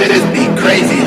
This beat crazy.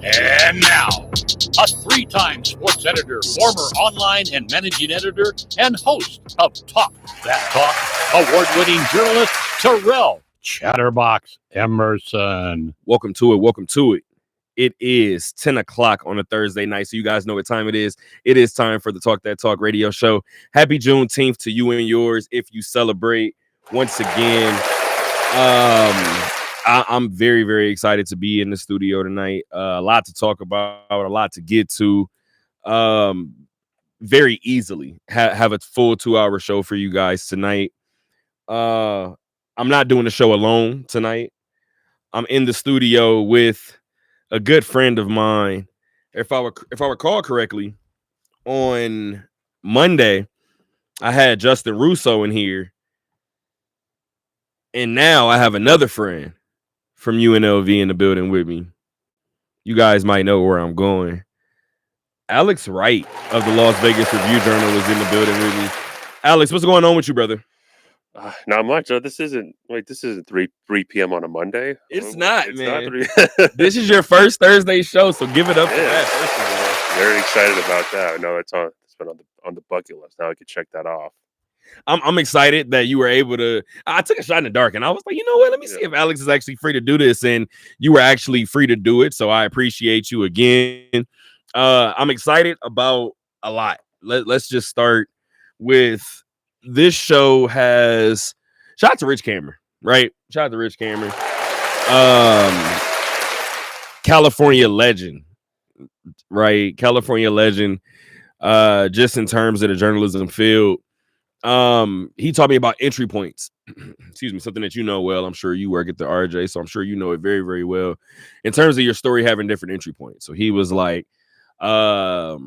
And now, a three-time sports editor, former online and managing editor, and host of Talk That Talk, award-winning journalist Terrell Chatterbox Emerson. Welcome to it. Welcome to it. It is 10 o'clock on a Thursday night, so you guys know what time it is. It is time for the Talk That Talk radio show. Happy Juneteenth to you and yours if you celebrate. Once again, I'm very, very excited to be in the studio tonight. A lot to talk about, a lot to get to. Very easily have a full 2-hour show for you guys tonight. I'm not doing the show alone tonight. I'm in the studio with a good friend of mine. If I recall correctly, on Monday, I had Justin Russo in here. And now I have another friend from UNLV in the building with me. You guys might know where I'm going. Alex Wright of the Las Vegas Review-Journal is in the building with me. Alex, what's going on with you, brother? Not much. This isn't 3 p.m. on a Monday. It's not, man. Not This is your first Thursday show, so give it up for Yeah. that. First of all. Very excited about that. I know it's been on the bucket list. Now I can check that off. I'm excited that you were able to. I took a shot in the dark, and I was like, you know what? Let me see if Alex is actually free to do this, and you were actually free to do it. So I appreciate you again. I'm excited about a lot. Let's just start with this show has shout out to Rich Cameron, right? Shout out to Rich Cameron, California legend, right? California legend. Just in terms of the journalism field. He taught me about entry points. Excuse me, something that you know well. I'm sure you work at the RJ, so I'm sure you know it very, very well. In terms of your story having different entry points. So he was like, I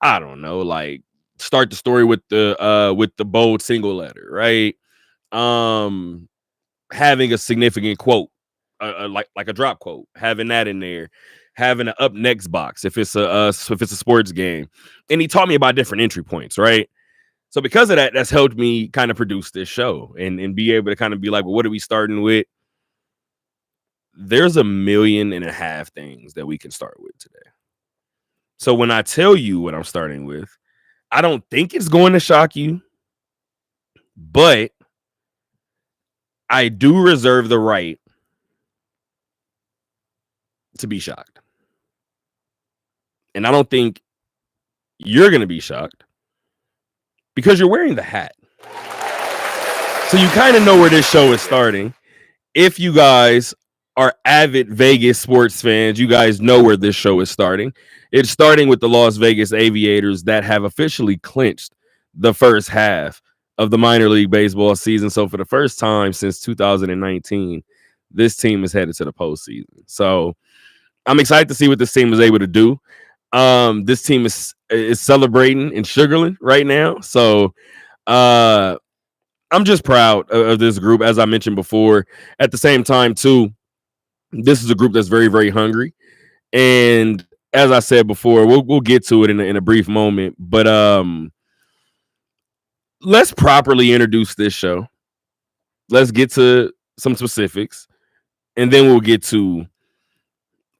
don't know, like start the story with the bold single letter, right? Having a significant quote, like a drop quote, having that in there, having an up next box if it's a sports game. And he taught me about different entry points, right? So because of that, that's helped me kind of produce this show and be able to kind of be like, well, what are we starting with? There's 1.5 million things that we can start with today. So when I tell you what I'm starting with, I don't think it's going to shock you, but I do reserve the right to be shocked. And I don't think you're going to be shocked because you're wearing the hat. So you kind of know where this show is starting. If you guys are avid Vegas sports fans, you guys know where this show is starting. It's starting with the Las Vegas Aviators that have officially clinched the first half of the minor league baseball season. So for the first time since 2019, this team is headed to the postseason. So I'm excited to see what this team is able to do. This team is celebrating in Sugarland right now. So I'm just proud of this group, as I mentioned before. At the same time, too, this is a group that's very, very hungry. And as I said before, we'll get to it in a brief moment. But let's properly introduce this show. Let's get to some specifics. And then we'll get to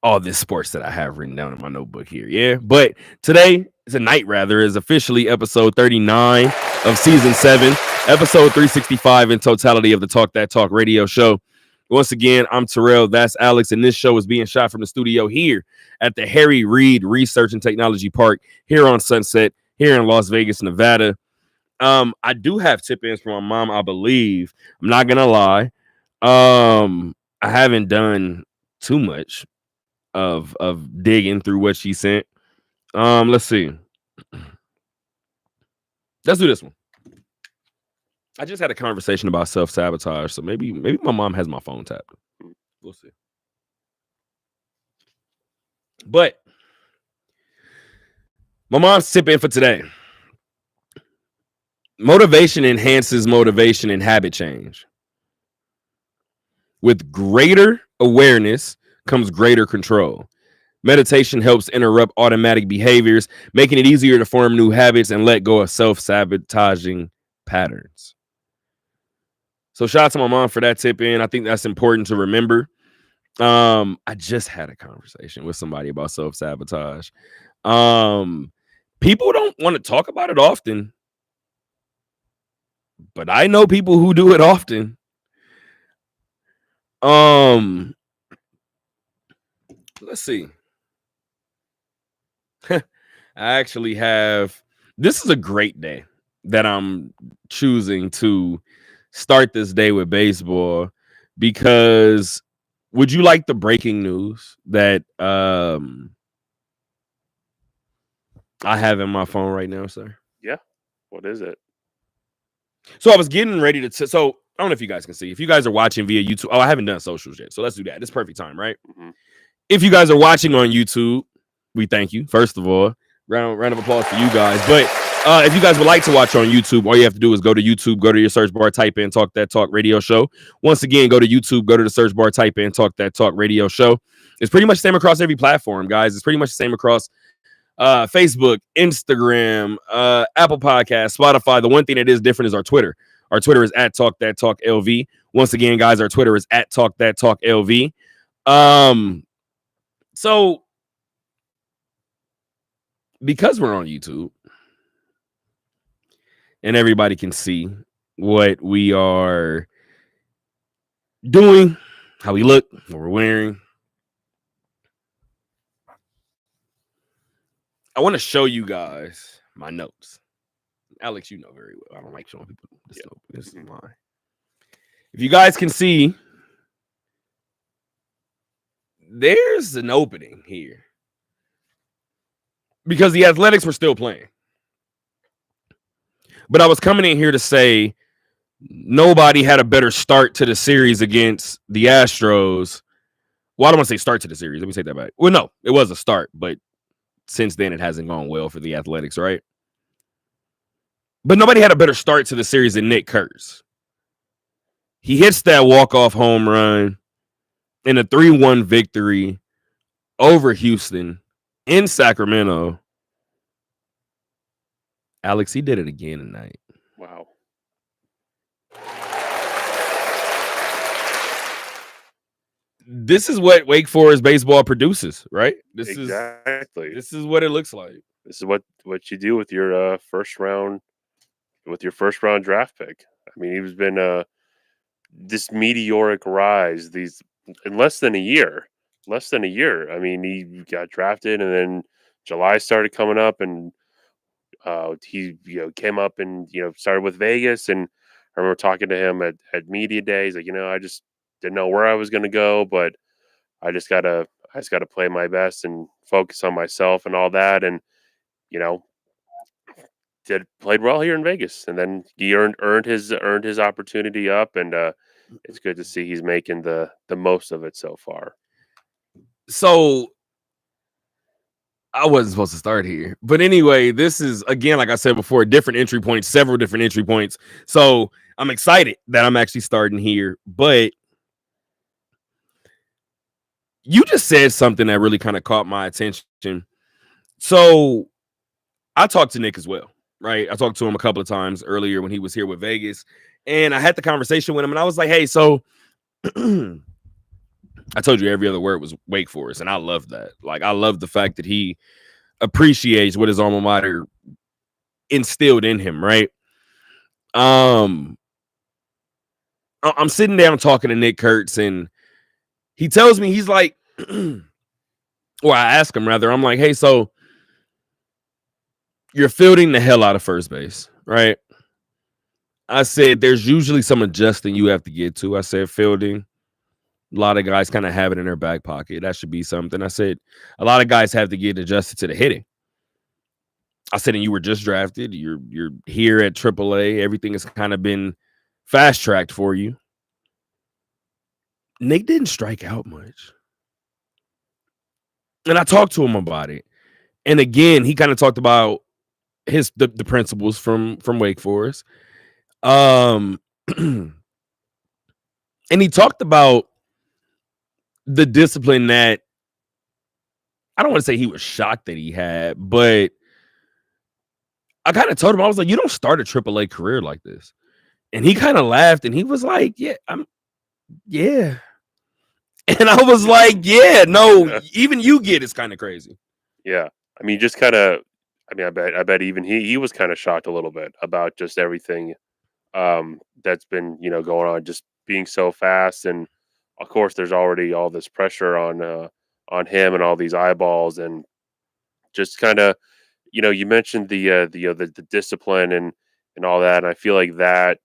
all this sports that I have written down in my notebook here. Yeah. But today is officially episode 39 of season 7, episode 365 in totality of the Talk That Talk radio show. Once again, I'm Terrell. That's Alex. And this show is being shot from the studio here at the Harry Reid Research and Technology Park here on Sunset, here in Las Vegas, Nevada. I do have tip-ins from my mom, I believe. I'm not going to lie. I haven't done too much of digging through what she sent. Let's see. Let's do this one. I just had a conversation about self-sabotage, so maybe my mom has my phone tapped. We'll see. But my mom's tip in for today. Motivation enhances motivation and habit change. With greater awareness comes greater control. Meditation helps interrupt automatic behaviors, making it easier to form new habits and let go of self-sabotaging patterns. So shout out to my mom for that tip in. I think that's important to remember. I just had a conversation with somebody about self-sabotage. People don't want to talk about it often, but I know people who do it often. Let's see. I actually have, this is a great day that I'm choosing to start this day with baseball, because would you like the breaking news that I have in my phone right now, sir? Yeah. What is it? So I was getting ready to so I don't know if you guys can see. If you guys are watching via YouTube, I haven't done socials yet, so let's do that. It's perfect time, right? Mm-hmm. If you guys are watching on YouTube, we thank you. First of all, round of applause for you guys. But if you guys would like to watch on YouTube, all you have to do is go to YouTube, go to your search bar, type in Talk That Talk Radio Show. Once again, go to YouTube, go to the search bar, type in Talk That Talk Radio Show. It's pretty much the same across every platform, guys. It's pretty much the same across Facebook, Instagram, Apple Podcasts, Spotify. The one thing that is different is our Twitter. Our Twitter is at Talk That Talk LV. Once again, guys, our Twitter is at Talk That Talk LV. So because we're on YouTube and everybody can see what we are doing, how we look, what we're wearing, I want to show you guys my notes. Alex, you know very well. I don't like showing people this note. This is mine. If you guys can see, there's an opening here because the Athletics were still playing. But I was coming in here to say nobody had a better start to the series against the Astros. Well, I don't want to say start to the series. Let me take that back. Well, no, it was a start, but since then it hasn't gone well for the Athletics, right? But nobody had a better start to the series than Nick Kurtz. He hits that walk-off home run in a 3-1 victory over Houston in Sacramento. Alex, he did it again tonight. Wow. This is what Wake Forest baseball produces, right? This Exactly. is what it looks like. This is what you do with your first round draft pick. I mean, he's been this meteoric rise in less than a year. I mean, he got drafted, and then July started coming up, and he came up and started with Vegas. And I remember talking to him at media days, like, I just didn't know where I was going to go, but I just gotta play my best and focus on myself and all that. And played well here in Vegas, and then he earned his opportunity up, and it's good to see he's making the most of it so far. So I wasn't supposed to start here, but anyway, this is, again, like I said before, different entry points, several different entry points. So I'm excited that I'm actually starting here, but you just said something that really kind of caught my attention. So I talked to Nick as well, right? I talked to him a couple of times earlier when he was here with Vegas, and I had the conversation with him, and I was like, hey, so I told you every other word was Wake Forest, and I love that. Like, I love the fact that he appreciates what his alma mater instilled in him, right? I'm sitting down talking to Nick Kurtz, and he tells me, he's like, or I ask him rather, I'm like, hey, so you're fielding the hell out of first base, right? I said, there's usually some adjusting you have to get to. I said, fielding, A lot of guys kind of have it in their back pocket. That should be something. I said a lot of guys have to get adjusted to the hitting. I said, and you were just drafted. You're here at AAA. Everything has kind of been fast tracked for you. Nick didn't strike out much. And I talked to him about it. And again, he kind of talked about the principles from Wake Forest. And he talked about the discipline that I don't want to say he was shocked that he had, but I kind of told him, I was like, you don't start a AAA career like this. And he kind of laughed and he was like, yeah. And I was like, yeah, no, even you get it's kind of crazy. Yeah. I mean, just kind of, I bet even he was kind of shocked a little bit about just everything that's been, going on, just being so fast. And of course, there's already all this pressure on him and all these eyeballs, and just kind of, you mentioned the discipline and all that. And I feel like that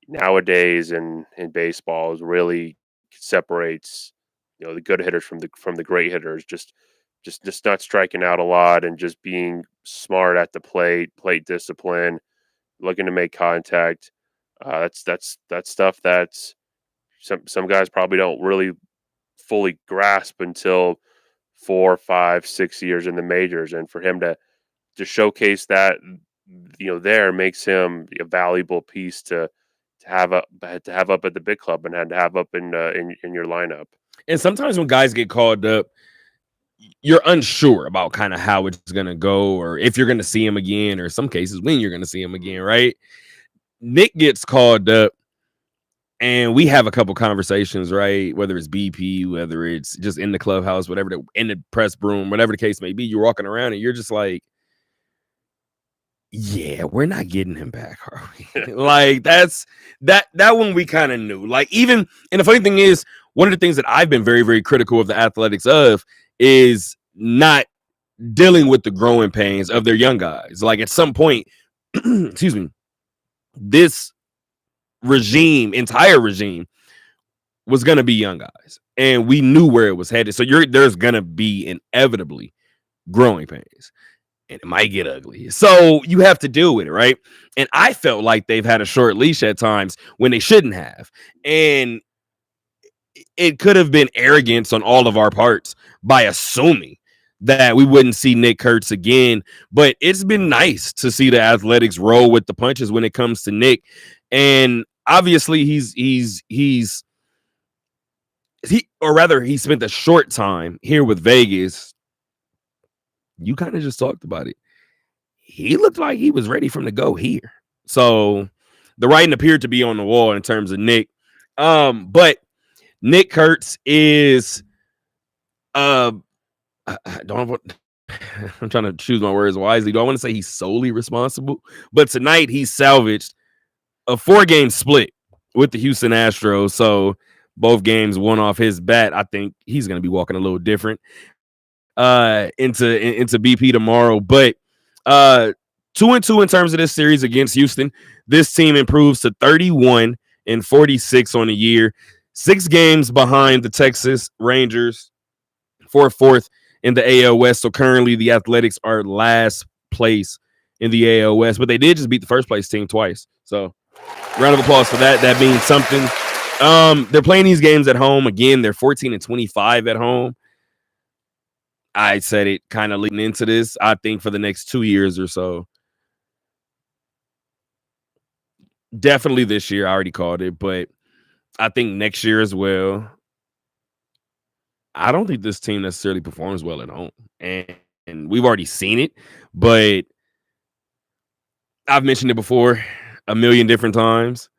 nowadays in baseball is really separates, the good hitters from the great hitters. Just not striking out a lot and just being smart at the plate discipline, looking to make contact. That's stuff that's some guys probably don't really fully grasp until 4, 5, 6 years in the majors. And for him to showcase that, there makes him a valuable piece to have up at the big club and had to have up in your lineup. And sometimes when guys get called up, you're unsure about kind of how it's going to go or if you're going to see him again, or some cases when you're going to see him again, right? Nick gets called up and we have a couple conversations, right? Whether it's BP, whether it's just in the clubhouse, whatever, in the press room, whatever the case may be, you're walking around and you're just like, yeah, we're not getting him back, are we? Like that one we kind of knew. Like even, and the funny thing is, one of the things that I've been very, very critical of the Athletics of is not dealing with the growing pains of their young guys. Like at some point, excuse me, this entire regime was going to be young guys, and we knew where it was headed. So there's going to be inevitably growing pains. And it might get ugly. So you have to deal with it, right? And I felt like they've had a short leash at times when they shouldn't have. And it could have been arrogance on all of our parts by assuming that we wouldn't see Nick Kurtz again. But it's been nice to see the Athletics roll with the punches when it comes to Nick. And obviously he spent a short time here with Vegas. You kind of just talked about it. He looked like he was ready from the go here. So the writing appeared to be on the wall in terms of Nick. But Nick Kurtz is I'm trying to choose my words wisely. Do I want to say he's solely responsible? But tonight he salvaged a 4-game split with the Houston Astros. So both games won off his bat. I think he's going to be walking a little different into BP tomorrow. But 2-2 in terms of this series against Houston. This team improves to 31-46 on the year, 6 games behind the Texas Rangers for 4th in the AL West. So currently the Athletics are last place in the AL West, but they did just beat the first place team twice. So round of applause for that. That means something. They're playing these games at home. Again, they're 14-25 at home. I said it kind of leading into this, I think for the next 2 years or so. Definitely this year, I already called it, but I think next year as well. I don't think this team necessarily performs well at home. And we've already seen it, but I've mentioned it before a million different times.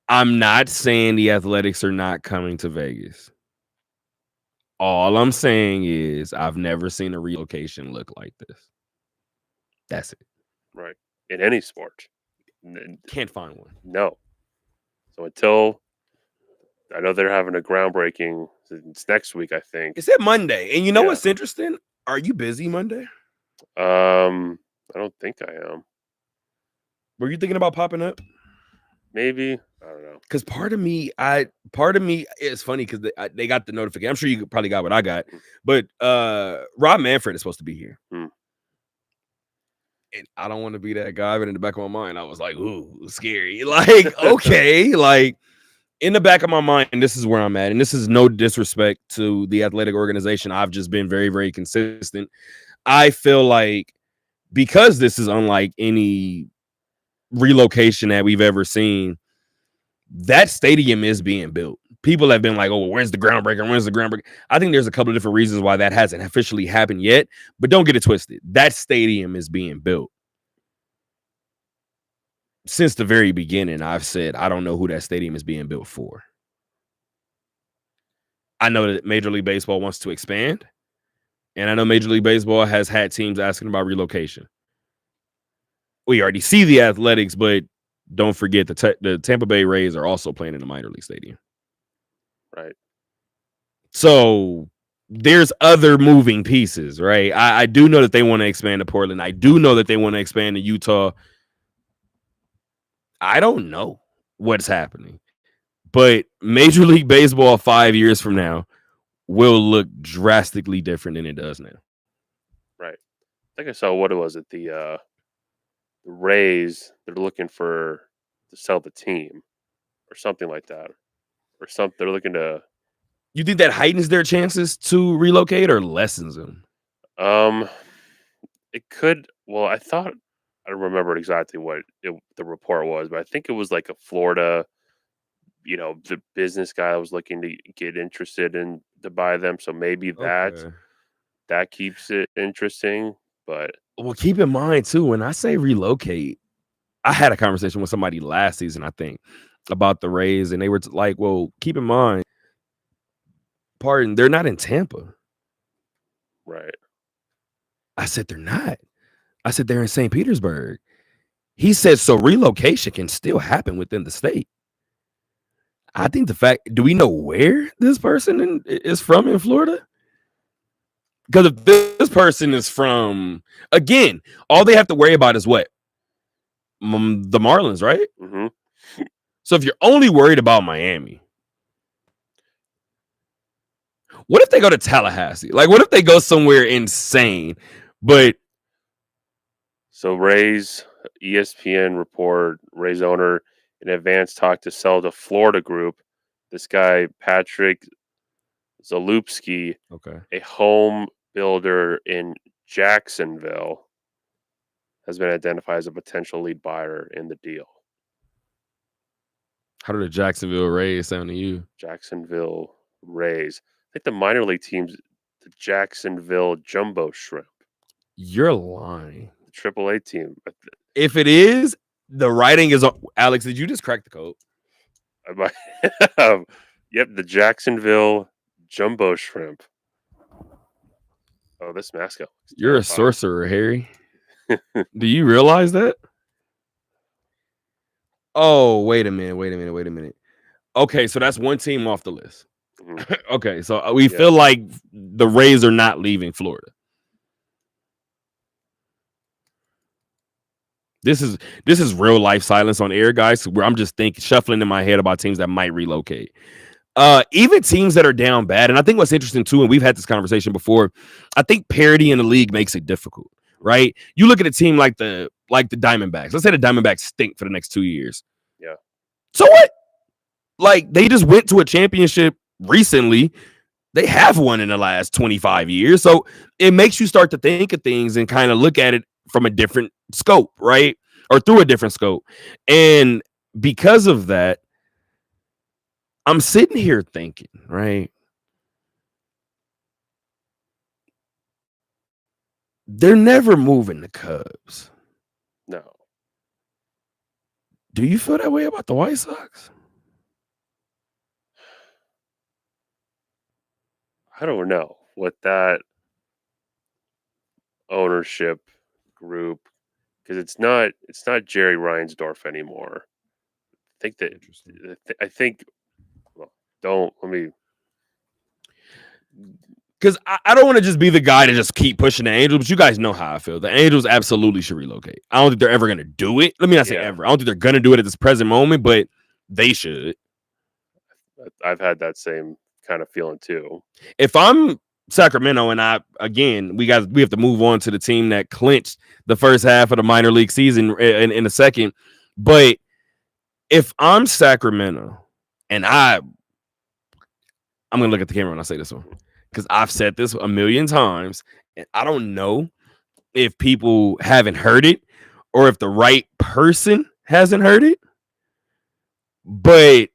I'm not saying the Athletics are not coming to Vegas. All I'm saying is I've never seen a relocation look like this. That's it. Right. In any sport. Can't find one. No. So until I know they're having a groundbreaking, it's next week, I think. It's at Monday. And you know what's interesting? Are you busy Monday? I don't think I am. Were you thinking about popping up? Maybe, I don't know. Because part of me, it's funny because they got the notification. I'm sure you probably got what I got, but Rob Manfred is supposed to be here. And I don't want to be that guy, but in the back of my mind, I was like, ooh, scary. Like, okay, like in the back of my mind, this is where I'm at. And this is no disrespect to the athletic organization. I've just been very, very consistent. I feel like because this is unlike any relocation that we've ever seen, that stadium is being built. People have been like, oh, well, where's the groundbreaker? Where's the groundbreaker? I think there's a couple of different reasons why that hasn't officially happened yet, but don't get it twisted. That stadium is being built. Since the very beginning, I've said, I don't know who that stadium is being built for. I know that Major League Baseball wants to expand, and I know Major League Baseball has had teams asking about relocation. We already see the Athletics, but don't forget the Tampa Bay Rays are also playing in the minor league stadium. Right. So there's other moving pieces, right? I do know that they want to expand to Portland. I do know that they want to expand to Utah. I don't know what's happening, but Major League Baseball 5 years from now will look drastically different than it does now. Right. I think I saw, what was it? The Rays, they're looking to sell the team or something like that. Or something. They're looking to. You think that heightens their chances to relocate or lessens them? It could. Well, I don't remember exactly what the report was, but I think it was like a Florida, the business guy was looking to get interested in to buy them. So maybe that keeps it interesting. But well, keep in mind too, when I say relocate, I had a conversation with somebody last season, I think, about the Rays, and they were like, well, keep in mind, they're not in Tampa. Right. I said, they're not. I said, they're in St. Petersburg. He said, so relocation can still happen within the state. I think do we know where this person is from in Florida? Because if this person is from, again, all they have to worry about is what? The Marlins, right? Mm-hmm. So if you're only worried about Miami, what if they go to Tallahassee? Like, what if they go somewhere insane? But so Rays, ESPN report, Rays owner in advance talked to sell to Florida Group. This guy, Patrick Zalupski, a home builder in Jacksonville, has been identified as a potential lead buyer in the deal. How do the Jacksonville Rays sound to you? Jacksonville Rays. I think the minor league team's the Jacksonville Jumbo Shrimp. You're lying. The AAA team. If it is, the writing is on. Alex, did you just crack the code? Yep, the Jacksonville Jumbo Shrimp. Oh, this mascot. You're a sorcerer, Harry. Do you realize that? Oh, wait a minute. Okay, so that's one team off the list. Mm-hmm. Okay, so we feel like the Rays are not leaving Florida. This is real life silence on air, guys, where I'm just shuffling in my head about teams that might relocate. Even teams that are down bad. And I think what's interesting too, and we've had this conversation before, I think parity in the league makes it difficult, right? You look at a team like the Diamondbacks. Let's say the Diamondbacks stink for the next 2 years. Yeah. So what? Like, they just went to a championship recently. They have one in the last 25 years. So it makes you start to think of things and kind of look at it from a different scope, right? Or through a different scope. And because of that, I'm sitting here thinking, right? They're never moving the Cubs. No. Do you feel that way about the White Sox? I don't know what that ownership group, because it's not Jerry Reinsdorf anymore. I think. Well, don't let me. because I don't want to just be the guy to just keep pushing the Angels, but you guys know how I feel. The Angels absolutely should relocate. I don't think they're ever going to do it. Let me not say ever. I don't think they're going to do it at this present moment, but they should. I've had that same kind of feeling too. If I'm Sacramento and we have to move on to the team that clinched the first half of the minor league season in a second. But if I'm Sacramento and I'm going to look at the camera when I say this one, because I've said this a million times, and I don't know if people haven't heard it or if the right person hasn't heard it. But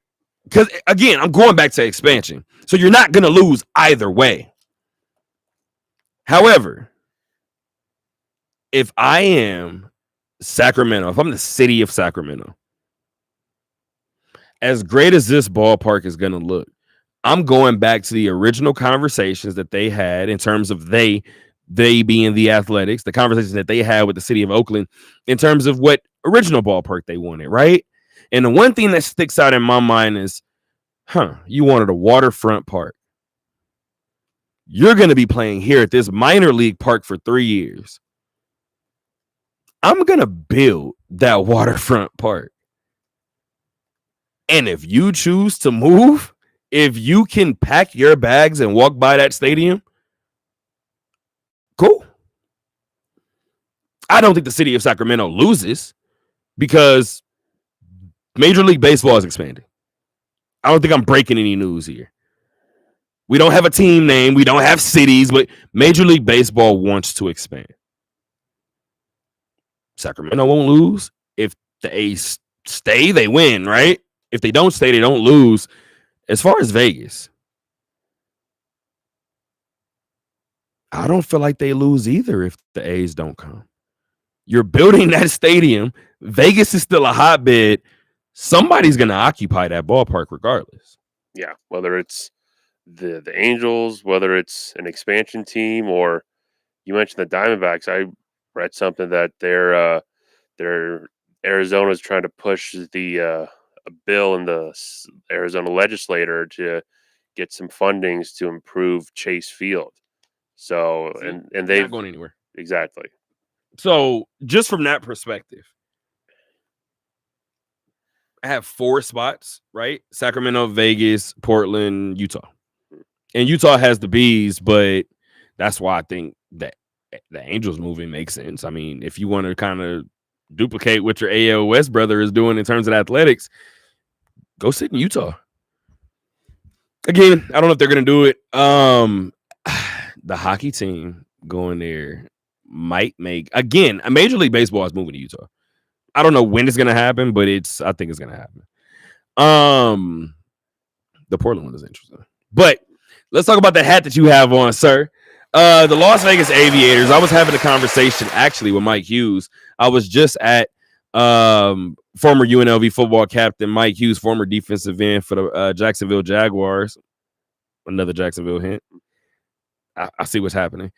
because, again, I'm going back to expansion. So you're not going to lose either way. However, if I am Sacramento, if I'm the city of Sacramento, as great as this ballpark is going to look, I'm going back to the original conversations that they had in terms of they being the Athletics, the conversations that they had with the city of Oakland in terms of what original ballpark they wanted, right? And the one thing that sticks out in my mind is, you wanted a waterfront park. You're going to be playing here at this minor league park for 3 years. I'm going to build that waterfront park. And if you choose to move, if you can pack your bags and walk by that stadium, cool. I don't think the city of Sacramento loses because Major League Baseball is expanding. I don't think I'm breaking any news here. We don't have a team name. We don't have cities, but Major League Baseball wants to expand. Sacramento won't lose. If the A's stay, they win, right? If they don't stay, they don't lose. As far as Vegas, I don't feel like they lose either if the A's don't come. You're building that stadium. Vegas is still a hotbed. Somebody's going to occupy that ballpark regardless. Yeah, whether it's the Angels, whether it's an expansion team, or you mentioned the Diamondbacks. I read something that their Arizona's trying to push a bill in the Arizona legislature to get some fundings to improve Chase Field. So and they're not going anywhere. Exactly. So just from that perspective, I have 4 spots, right? Sacramento, Vegas, Portland, Utah. And Utah has the bees, but that's why I think that the Angels moving makes sense. I mean, if you want to kind of duplicate what your AL West brother is doing in terms of athletics, go sit in Utah. Again, I don't know if they're going to do it. The hockey team going there might make, again, a Major League Baseball is moving to Utah. I don't know when it's going to happen, but I think it's going to happen. The Portland one is interesting. But let's talk about the hat that you have on, sir. The Las Vegas Aviators. I was having a conversation actually with Mike Hughes. I was just at former UNLV football captain Mike Hughes, former defensive end for the Jacksonville Jaguars. Another Jacksonville hint. I see what's happening.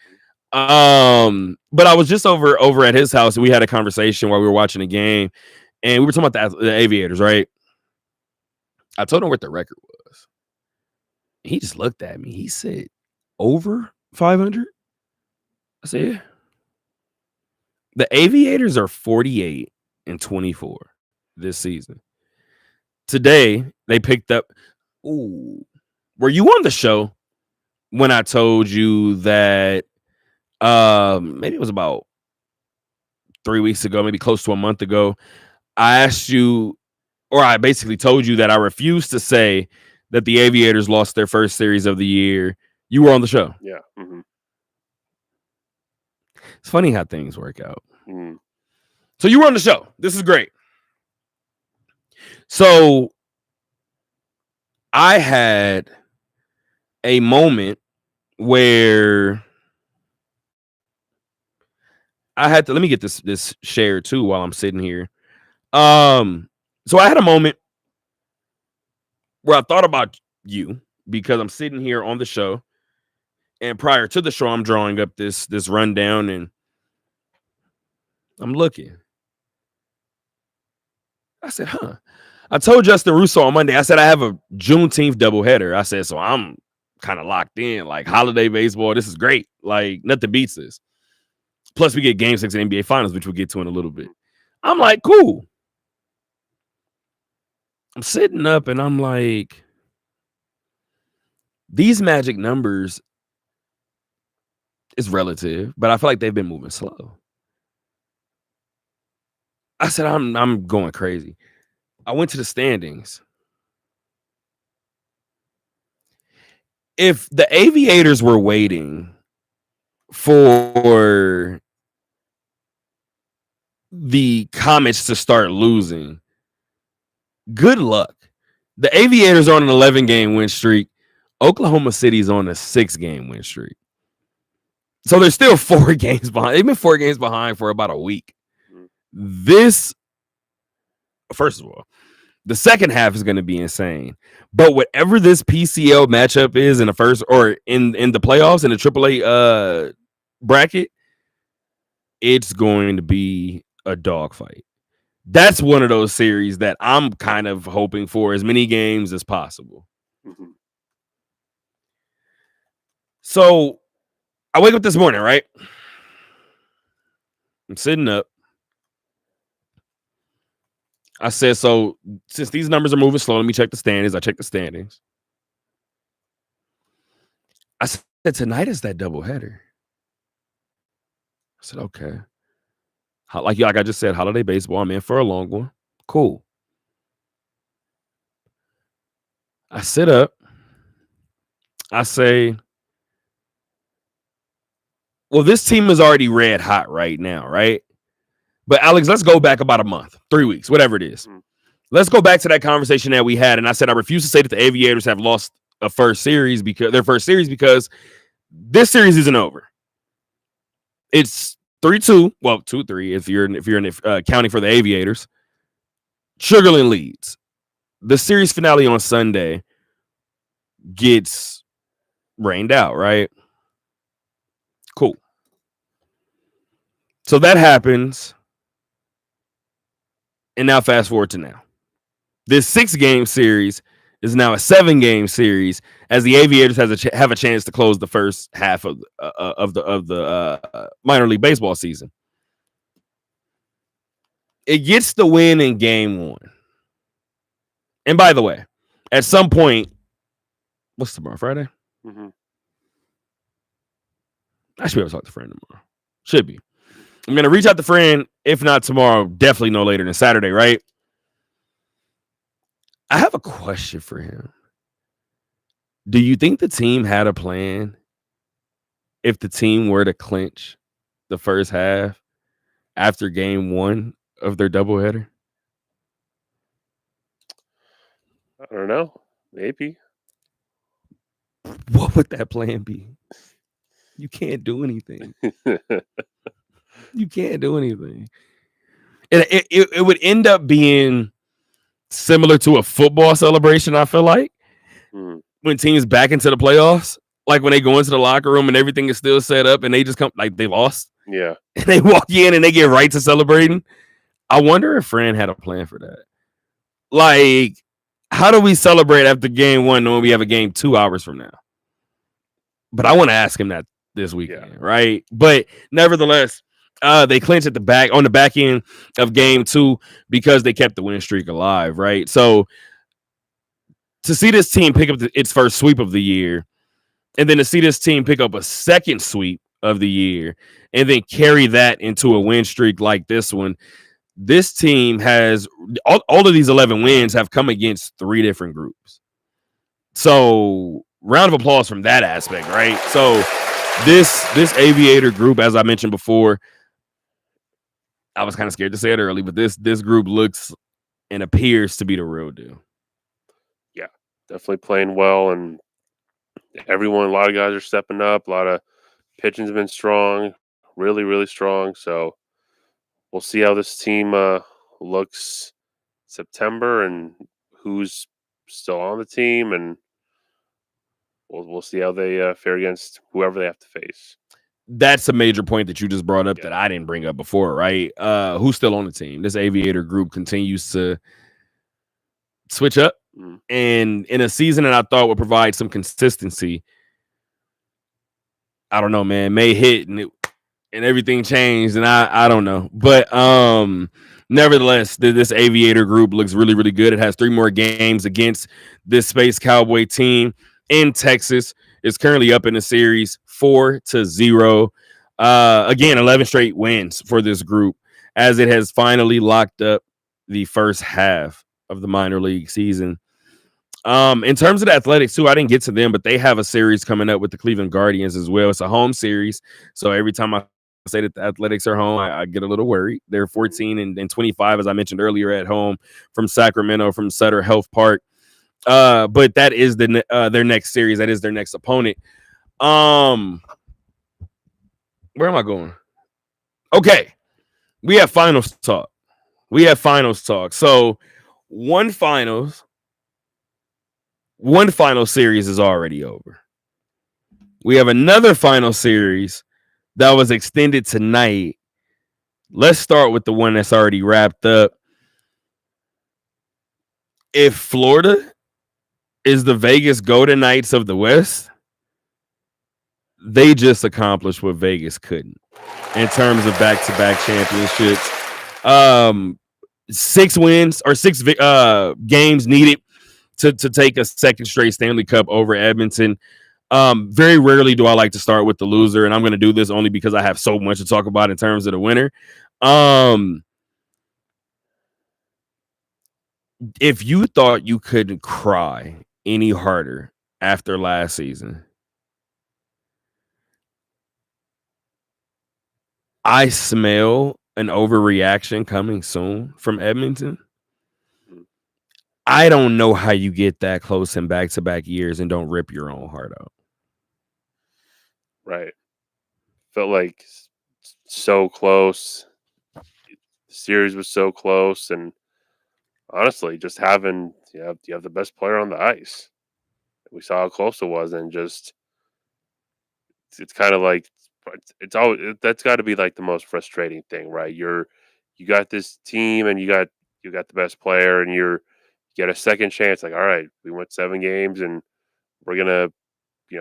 But I was just over at his house and we had a conversation while we were watching the game, and we were talking about the Aviators, right? I told him what the record was. He just looked at me. He said, over 500? I said, yeah. The Aviators are 48-24 this season. Today, they picked up. Ooh. Were you on the show when I told you that maybe it was about 3 weeks ago, maybe close to a month ago, I asked you, or I basically told you that I refused to say that the Aviators lost their first series of the year. You were on the show. Yeah. Mm-hmm. It's funny how things work out. Mm-hmm. So you were on the show. This is great. So I had a moment where I had to, let me get this shared too while I'm sitting here. So I had a moment where I thought about you because I'm sitting here on the show, and prior to the show, I'm drawing up this rundown and I'm looking. I said, I told Justin Russo on Monday, I said, I have a Juneteenth doubleheader. I said, so I'm kind of locked in. Like holiday baseball, this is great. Like nothing beats this. Plus, we get Game 6 of the NBA Finals, which we'll get to in a little bit. I'm like, cool. I'm sitting up and I'm like, these magic numbers is relative, but I feel like they've been moving slow. I said, I'm going crazy. I went to the standings. If the Aviators were waiting for the Comets to start losing, good luck. The Aviators are on an 11-game win streak. Oklahoma City's on a 6-game win streak. So they're still 4 games behind. They've been 4 games behind for about a week. This, first of all, the second half is going to be insane. But whatever this PCL matchup is in the first or in the playoffs in the AAA bracket, it's going to be a dogfight. That's one of those series that I'm kind of hoping for as many games as possible. Mhm. So I wake up this morning, right? I'm sitting up. I said, so since these numbers are moving slow, let me check the standings. I checked the standings. I said, tonight is that doubleheader. I said, okay. Like I just said, holiday baseball. I'm in for a long one. Cool. I sit up. I say, well, this team is already red hot right now, right? But Alex, let's go back about a month, 3 weeks, whatever it is. Let's go back to that conversation that we had. And I said, I refuse to say that the Aviators have lost their first series because this series isn't over. It's 3-2. Well, 2-3 if you're counting for the Aviators. Sugarland leads. The series finale on Sunday gets rained out, right? Cool. So that happens. And now fast forward to now. This 6-game series is now a 7-game series as the Aviators have a chance to close the first half of the minor league baseball season. It gets the win in game 1. And by the way, at some point, what's tomorrow? Friday? Mhm. I should be able to talk to Fran tomorrow. Should be. I'm going to reach out to Fran. If not tomorrow, definitely no later than Saturday, right? I have a question for him. Do you think the team had a plan if the team were to clinch the first half after game 1 of their doubleheader? I don't know. Maybe. What would that plan be? You can't do anything. You can't do anything. And it would end up being similar to a football celebration, I feel like, when teams back into the playoffs, like when they go into the locker room and everything is still set up and they just come like they lost. Yeah. And they walk in and they get right to celebrating. I wonder if Fran had a plan for that. Like, how do we celebrate after game 1 knowing we have a game 2 hours from now? But I want to ask him that this weekend, right? But nevertheless, they clinched on the back end of game 2 because they kept the win streak alive, right? So to see this team pick up its first sweep of the year, and then to see this team pick up a second sweep of the year, and then carry that into a win streak like this one, this team has all of these 11 wins have come against 3 different groups. So round of applause from that aspect, right? So this Aviator group, as I mentioned before, I was kind of scared to say it early, but this group looks and appears to be the real deal. Yeah, definitely playing well, and a lot of guys are stepping up. A lot of pitching's been strong, really, really strong. So we'll see how this team looks September and who's still on the team, and we'll see how they fare against whoever they have to face. That's a major point that you just brought up that I didn't bring up before, right? Who's still on the team? This Aviator group continues to switch up. Mhm. And in a season that I thought would provide some consistency, I don't know, man. May hit and everything changed, and I don't know. But nevertheless, this Aviator group looks really, really good. It has 3 more games against this Space Cowboy team in Texas. It's currently up in the series 4-0. Again, 11 straight wins for this group as it has finally locked up the first half of the minor league season. In terms of the Athletics too, I didn't get to them, but they have a series coming up with the Cleveland Guardians as well. It's a home series, so every time I say that the Athletics are home, I get a little worried. They're 14 and 25, as I mentioned earlier, at home from Sacramento, from Sutter Health Park. But that is their next series. That is their next opponent. Where am I going? Okay, we have finals talk. So one final series is already over. We have another final series that was extended tonight. Let's start with the one that's already wrapped up. If Florida is the Vegas Golden Knights of the West, they just accomplished what Vegas couldn't in terms of back-to-back championships. 6 wins or 6 games needed to take a second straight Stanley Cup over Edmonton. Very rarely do I like to start with the loser, and I'm going to do this only because I have so much to talk about in terms of the winner. If you thought you couldn't cry any harder after last season, I smell an overreaction coming soon from Edmonton. I don't know how you get that close in back-to-back years and don't rip your own heart out. Right. Felt like so close. The series was so close, and honestly, just having you have the best player on the ice. We saw how close it was, and just it's kind of like it's always that's got to be like the most frustrating thing, right? You got this team, and you got the best player, and you get a second chance. Like, all right, we went 7 games, and we're gonna,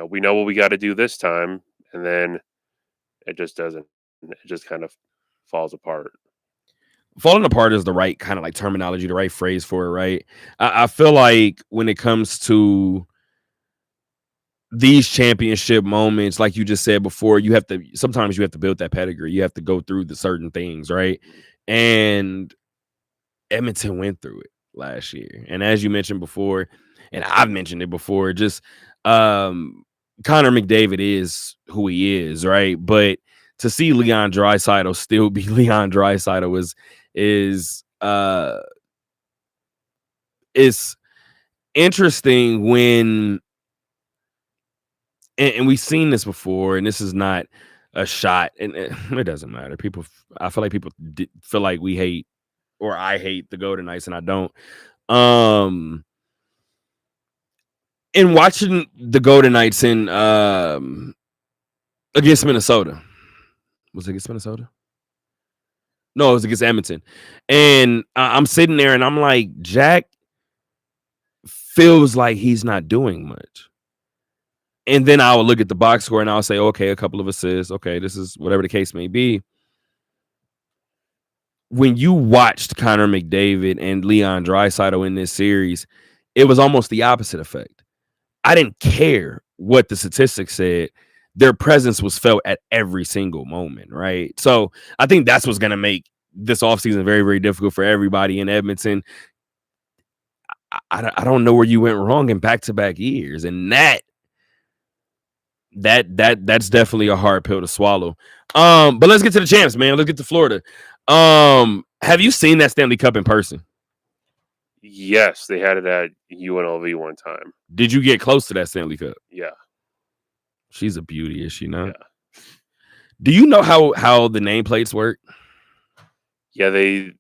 we know what we got to do this time, and then it just doesn't. It just kind of falls apart. Falling apart is the right kind of like terminology, the right phrase for it, right? I feel like when it comes to these championship moments, like you just said before, sometimes you have to build that pedigree. You have to go through the certain things, right? And Edmonton went through it last year. And as you mentioned before, and I've mentioned it before, just Connor McDavid is who he is, right? But to see Leon Draisaitl still be Leon Draisaitl is interesting when and we've seen this before, and this is not a shot, and it doesn't matter. I feel like people feel like we hate, or I hate the Golden Knights, and I don't. In watching the Golden Knights in against Minnesota, was it against Minnesota? No, it was against Edmonton, and I'm sitting there, and I'm like, Jack feels like he's not doing much. And then I will look at the box score and I'll say, okay, a couple of assists. Okay, this is whatever the case may be. When you watched Connor McDavid and Leon Draisaitl in this series, it was almost the opposite effect. I didn't care what the statistics said. Their presence was felt at every single moment, right? So I think that's what's going to make this offseason very, very difficult for everybody in Edmonton. I don't know where you went wrong in back-to-back years, and that's definitely a hard pill to swallow. But let's get to the champs, man. Let's get to Florida. Have you seen that Stanley Cup in person? Yes, they had it at UNLV one time. Did you get close to that Stanley Cup? Yeah. She's a beauty, is she not? Yeah. Do you know how the nameplates work? Yeah, they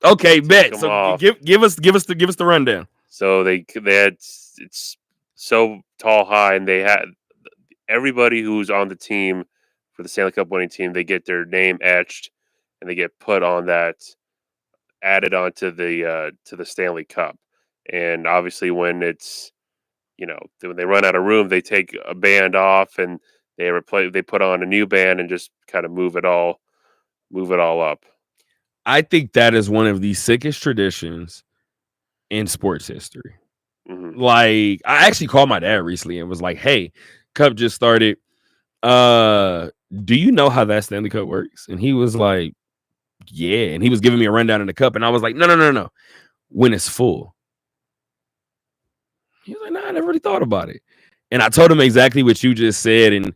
okay, bet. So give us the rundown. So they had it's so tall, high, and they had everybody who's on the team for the Stanley Cup winning team, they get their name etched and they get put on that, added onto the Stanley Cup. And obviously, when it's when they run out of room, they take a band off and they put on a new band and just kind of move it all up. I think that is one of the sickest traditions in sports history. Hmm. Like, I actually called my dad recently and was like, "Hey, Cup just started. Do you know how that Stanley Cup works?" And he was like, "Yeah." And he was giving me a rundown in the cup, and I was like, No. When it's full." He was like, "Nah, I never really thought about it." And I told him exactly what you just said, and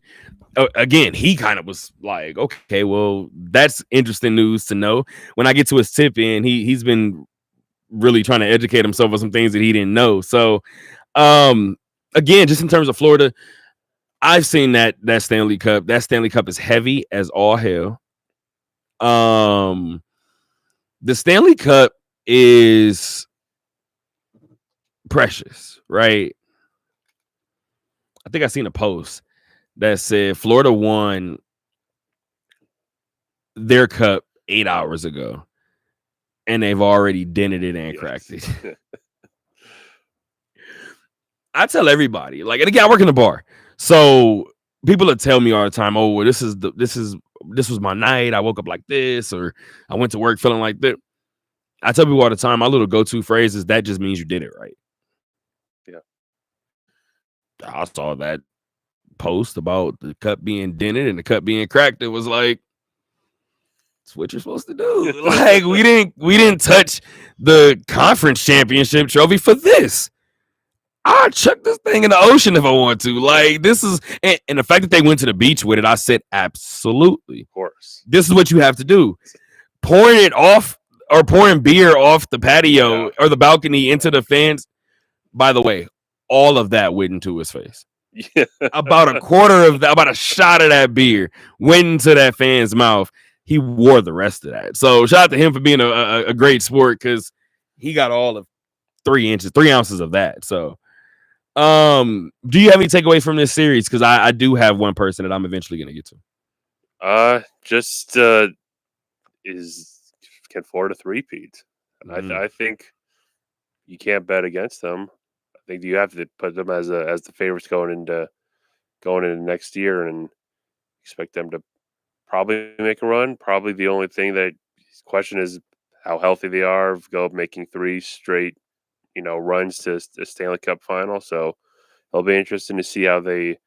again, he kind of was like, "Okay, well, that's interesting news to know." When I get to his tip in, he's been really trying to educate himself on some things that he didn't know. So, again, just in terms of Florida, I've seen that Stanley Cup. That Stanley Cup is heavy as all hell. The Stanley Cup is precious, right? I think I seen a post that said Florida won their cup 8 hours ago, and they've already dented it and cracked it. I tell everybody, like, and again, I work in a bar, so people will tell me all the time, "Oh, well, this was my night. I woke up like this, or I went to work feeling like that." I tell people all the time, my little go-to phrase is, "That just means you did it right." Yeah. I saw that post about the cup being dented and the cup being cracked. It was like, it's what you're supposed to do. Like, we didn't touch the conference championship trophy for this. I'll chuck this thing in the ocean if I want to. Like, this is, and the fact that they went to the beach with it, I said, absolutely. Of course. This is what you have to do. Pouring it off, or pouring beer off the patio or the balcony into the fans. By the way, all of that went into his face. Yeah. About a quarter of that, about a shot of that beer went into that fan's mouth. He wore the rest of that. So shout out to him for being a great sport, because he got all of 3 ounces of that. So, do you have any takeaway from this series? Because I do have one person that I'm eventually going to get to. Just can Florida three-peat? I think you can't bet against them. I think you have to put them as the favorites going into next year, and expect them to probably make a run. Probably the only thing that question is how healthy they are. Go making 3 straight, runs to the Stanley Cup final. So it'll be interesting to see how they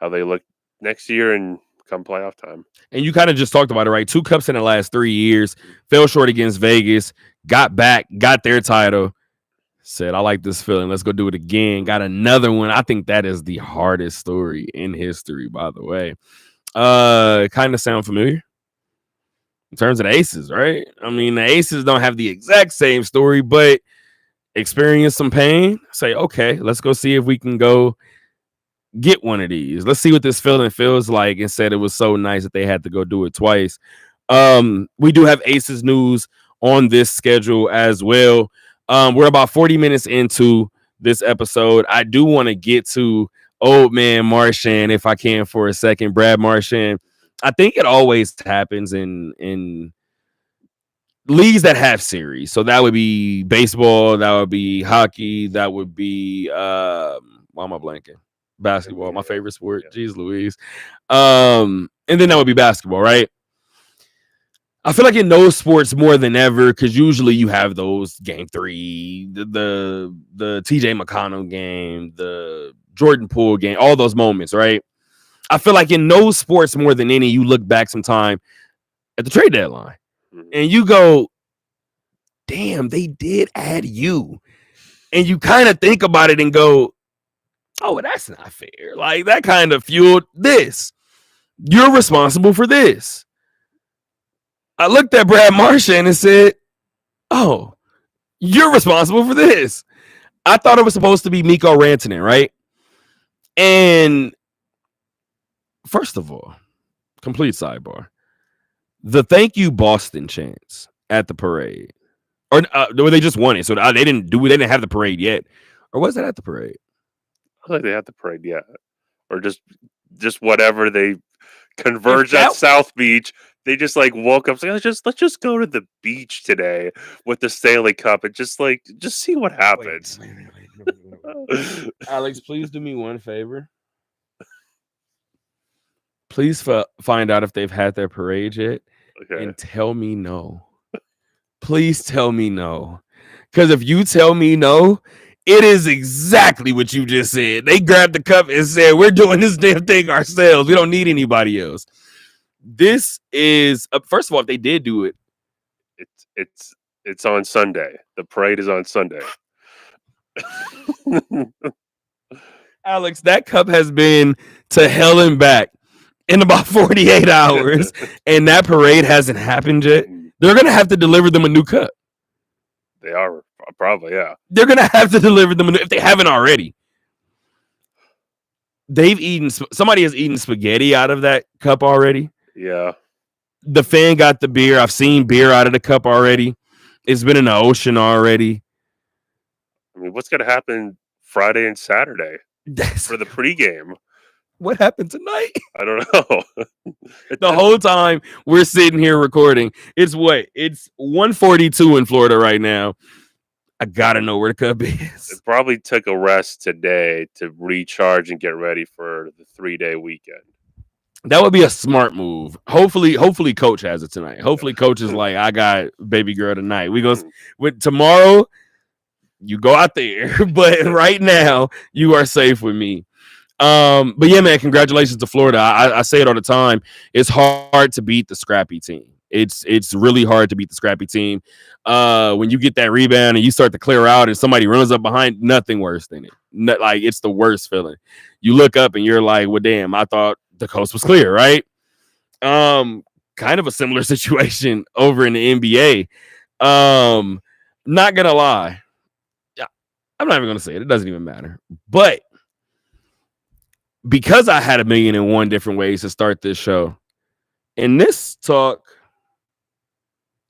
look next year and come playoff time. And you kind of just talked about it, right? 2 cups in the last 3 years. Fell short against Vegas. Got back. Got their title. Said, I like this feeling. Let's go do it again. Got another one. I think that is the hardest story in history, by the way. Kind of sound familiar in terms of the Aces, right? I mean, the Aces don't have the exact same story, but experience some pain. Say, okay, let's go see if we can go get one of these. Let's see what this feeling feels like. And said it was so nice that they had to go do it twice. We do have Aces news on this schedule as well. We're about 40 minutes into this episode. I do want to get to old man Marchand, if I can, for a second. Brad Marchand. I think it always happens in leagues that have series. So that would be baseball, that would be hockey, that would be why am I blanking? Basketball, my favorite sport. Jeez Louise. And then that would be basketball, right? I feel like in those sports more than ever, because usually you have those game 3, the TJ McConnell game, the Jordan Poole game, all those moments, right? I feel like in those sports more than any, you look back sometime at the trade deadline and you go, damn, they did add you. And you kind of think about it and go, oh, well, that's not fair. Like, that kind of fueled this. You're responsible for this. I looked at Brad Marchand and said, oh, you're responsible for this. I thought it was supposed to be Mikko Rantanen, right? And first of all, complete sidebar. The thank you Boston chants at the parade. Or they just won it. So they didn't have the parade yet. Or was it at the parade? I think they had the parade, yeah. Or just whatever they Converge that- at South Beach. They just like woke up. Like, let's just go to the beach today with the Stanley Cup and just see what happens. Wait. Alex, please do me one favor. Please find out if they've had their parade yet, Okay. and tell me no. Please tell me no. Because if you tell me no, it is exactly what you just said. They grabbed the cup and said, "We're doing this damn thing ourselves. We don't need anybody else." This is first of all, if they did do it, It's on Sunday. The parade is on Sunday. Alex, that cup has been to hell and back in about 48 hours, and that parade hasn't happened yet. They're gonna have to deliver them a new cup. They are probably, yeah. They're gonna have to deliver them if they haven't already. Somebody has eaten spaghetti out of that cup already. Yeah. The fan got the beer. I've seen beer out of the cup already. It's been in the ocean already. I mean, what's gonna happen Friday and Saturday for the pregame? What happened tonight? I don't know. The whole time we're sitting here recording, it's 1:42 in Florida right now. I gotta know where the cup It is. probably took a rest today to recharge and get ready for the 3-day weekend. That would be a smart move. Hopefully, Coach has it tonight. Hopefully, Coach is like, "I got baby girl tonight. We go with tomorrow. You go out there, but right now you are safe with me." But yeah, man, congratulations to Florida. I say it all the time. It's hard to beat the scrappy team. It's really hard to beat the scrappy team. When you get that rebound and you start to clear out and somebody runs up behind, nothing worse than it. Like it's the worst feeling. You look up and you're like, "Well, damn, I thought the coast was clear," right? Kind of a similar situation over in the NBA. Not gonna lie. I'm not even gonna say it. It doesn't even matter. But because I had 1,000,001 different ways to start this show, and this talk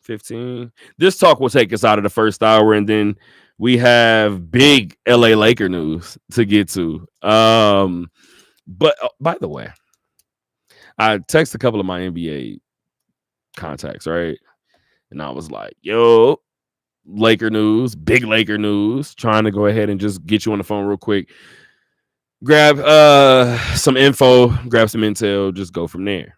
15, this talk will take us out of the first hour, and then we have big LA Laker news to get to. But by the way, I texted a couple of my NBA contacts, right? And I was like, "Yo, Laker news, big Laker news, trying to go ahead and just get you on the phone real quick. Grab some info, grab some intel, just go from there."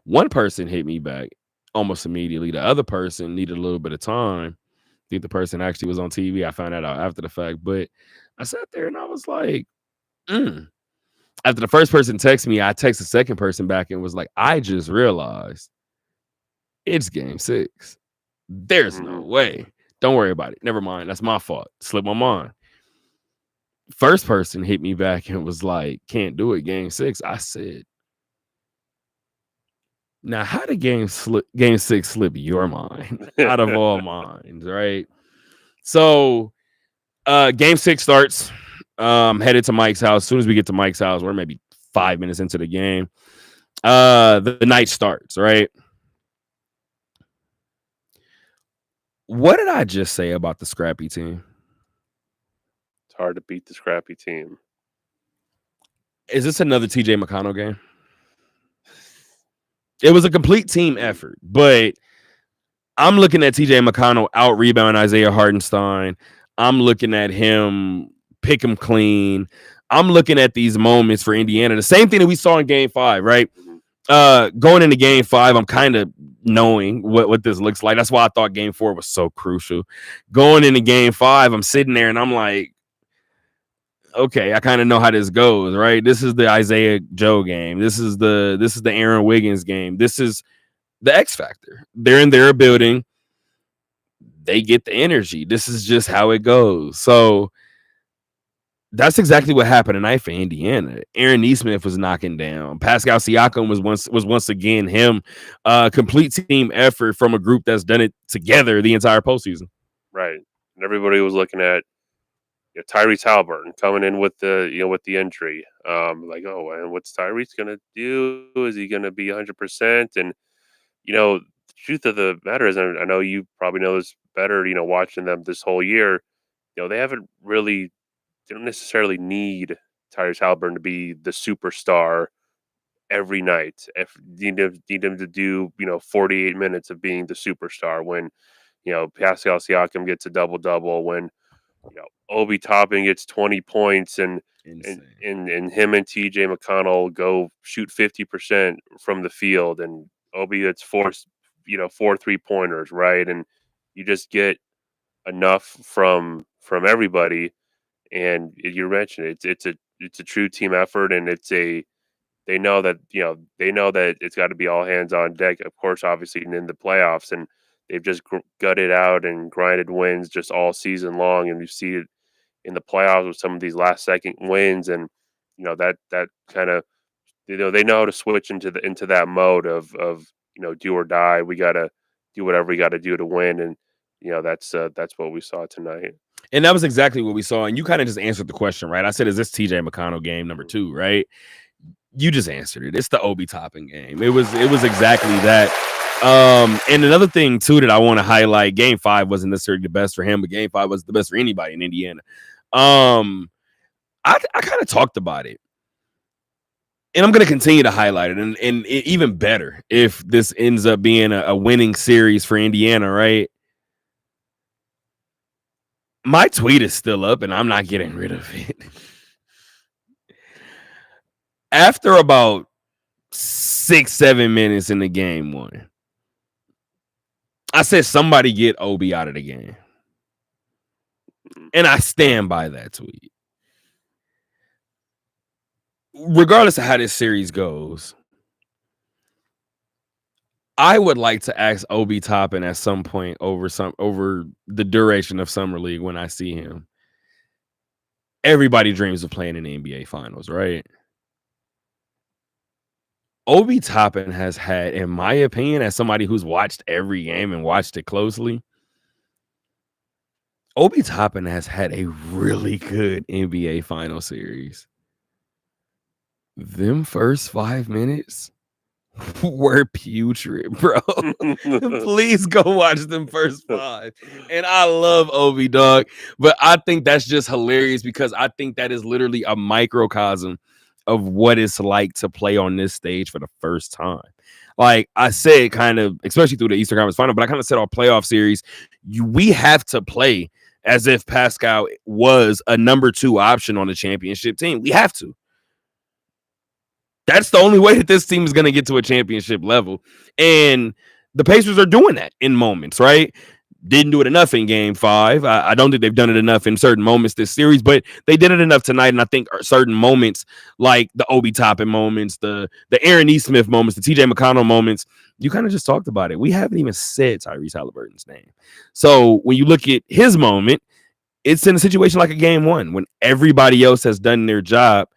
One person hit me back almost immediately. The other person needed a little bit of time. I think the person actually was on TV. I found that out after the fact, but I sat there and I was like, After the first person texted me, I texted the second person back and was like, "I just realized it's game 6. There's no way. Don't worry about it. Never mind. That's my fault. Slipped my mind." First person hit me back and was like, "Can't do it. Game 6. I said, now how did game 6 slip your mind out of all minds, right? So game 6 starts. Headed to Mike's house. As soon as we get to Mike's house, we're maybe 5 minutes into the game. The night starts, right? What did I just say about the scrappy team? It's hard to beat the scrappy team. Is this another TJ McConnell game? It was a complete team effort, but I'm looking at TJ McConnell out rebound Isaiah Hartenstein. I'm looking at him pick him clean. I'm looking at these moments for Indiana. The same thing that we saw in game 5, right? Going into game 5, I'm kind of knowing what this looks like. That's why I thought game 4 was so crucial. Going into game 5, I'm sitting there and I'm like, okay, I kind of know how this goes, right? This is the Isaiah Joe game. This is the Aaron Wiggins game. This is the X factor. They're in their building. They get the energy. This is just how it goes. So that's exactly what happened tonight for Indiana. Aaron Nesmith was knocking down. Pascal Siakam was once again him. Complete team effort from a group that's done it together the entire postseason. Right. And everybody was looking at Tyrese Halliburton coming in with the injury. Like, oh, and what's Tyrese gonna do? Is he gonna be 100%? And the truth of the matter is, and I know you probably know this better. Watching them this whole year, they haven't really. They don't necessarily need Tyrese Halliburton to be the superstar every night. If need him to do 48 minutes of being the superstar when Pascal Siakam gets a double double, when Obi Toppin gets 20 points, and Insane. him and TJ McConnell go shoot 50% from the field, and Obi gets four 3-pointers, right? And you just get enough from everybody. And you mentioned it's a true team effort, and they know that it's got to be all hands on deck. Of course, obviously in the playoffs, and they've just gutted out and grinded wins just all season long, and you see it in the playoffs with some of these last second wins, and that kind of they know how to switch into that mode of do or die. We gotta do whatever we got to do to win, and that's what we saw tonight. And that was exactly what we saw. And you kind of just answered the question, right? I said, is this TJ McConnell game number 2, right? You just answered it. It's the Obi Toppin game. It was exactly that. And another thing too that I want to highlight, game 5 wasn't necessarily the best for him, but game 5 was the best for anybody in Indiana. I kind of talked about it, and I'm going to continue to highlight it, and even better if this ends up being a winning series for Indiana, right? My tweet is still up, and I'm not getting rid of it. After about 6-7 minutes in the game 1, I said somebody get Obi out of the game. And I stand by that tweet. Regardless of how this series goes, I would like to ask Obi Toppin at some point over the duration of Summer League when I see him. Everybody dreams of playing in the NBA Finals, right? Obi Toppin has had, in my opinion, as somebody who's watched every game and watched it closely, Obi Toppin has had a really good NBA Final series. Them first 5 minutes were putrid, bro. Please go watch them first 5. And I love Obi, dog, but I think that's just hilarious because I think that is literally a microcosm of what it's like to play on this stage for the first time. Like I said, kind of, especially through the Eastern Conference Final, but I kind of said our playoff series, we have to play as if Pascal was a number 2 option on the championship team. We have to. That's the only way that this team is going to get to a championship level. And the Pacers are doing that in moments, right? Didn't do it enough in game 5. I don't think they've done it enough in certain moments this series, but they did it enough tonight. And I think certain moments like the Obi Toppin moments, the Aaron E. Smith moments, the TJ McConnell moments, you kind of just talked about it. We haven't even said Tyrese Halliburton's name. So when you look at his moment, it's in a situation like a game 1 when everybody else has done their job.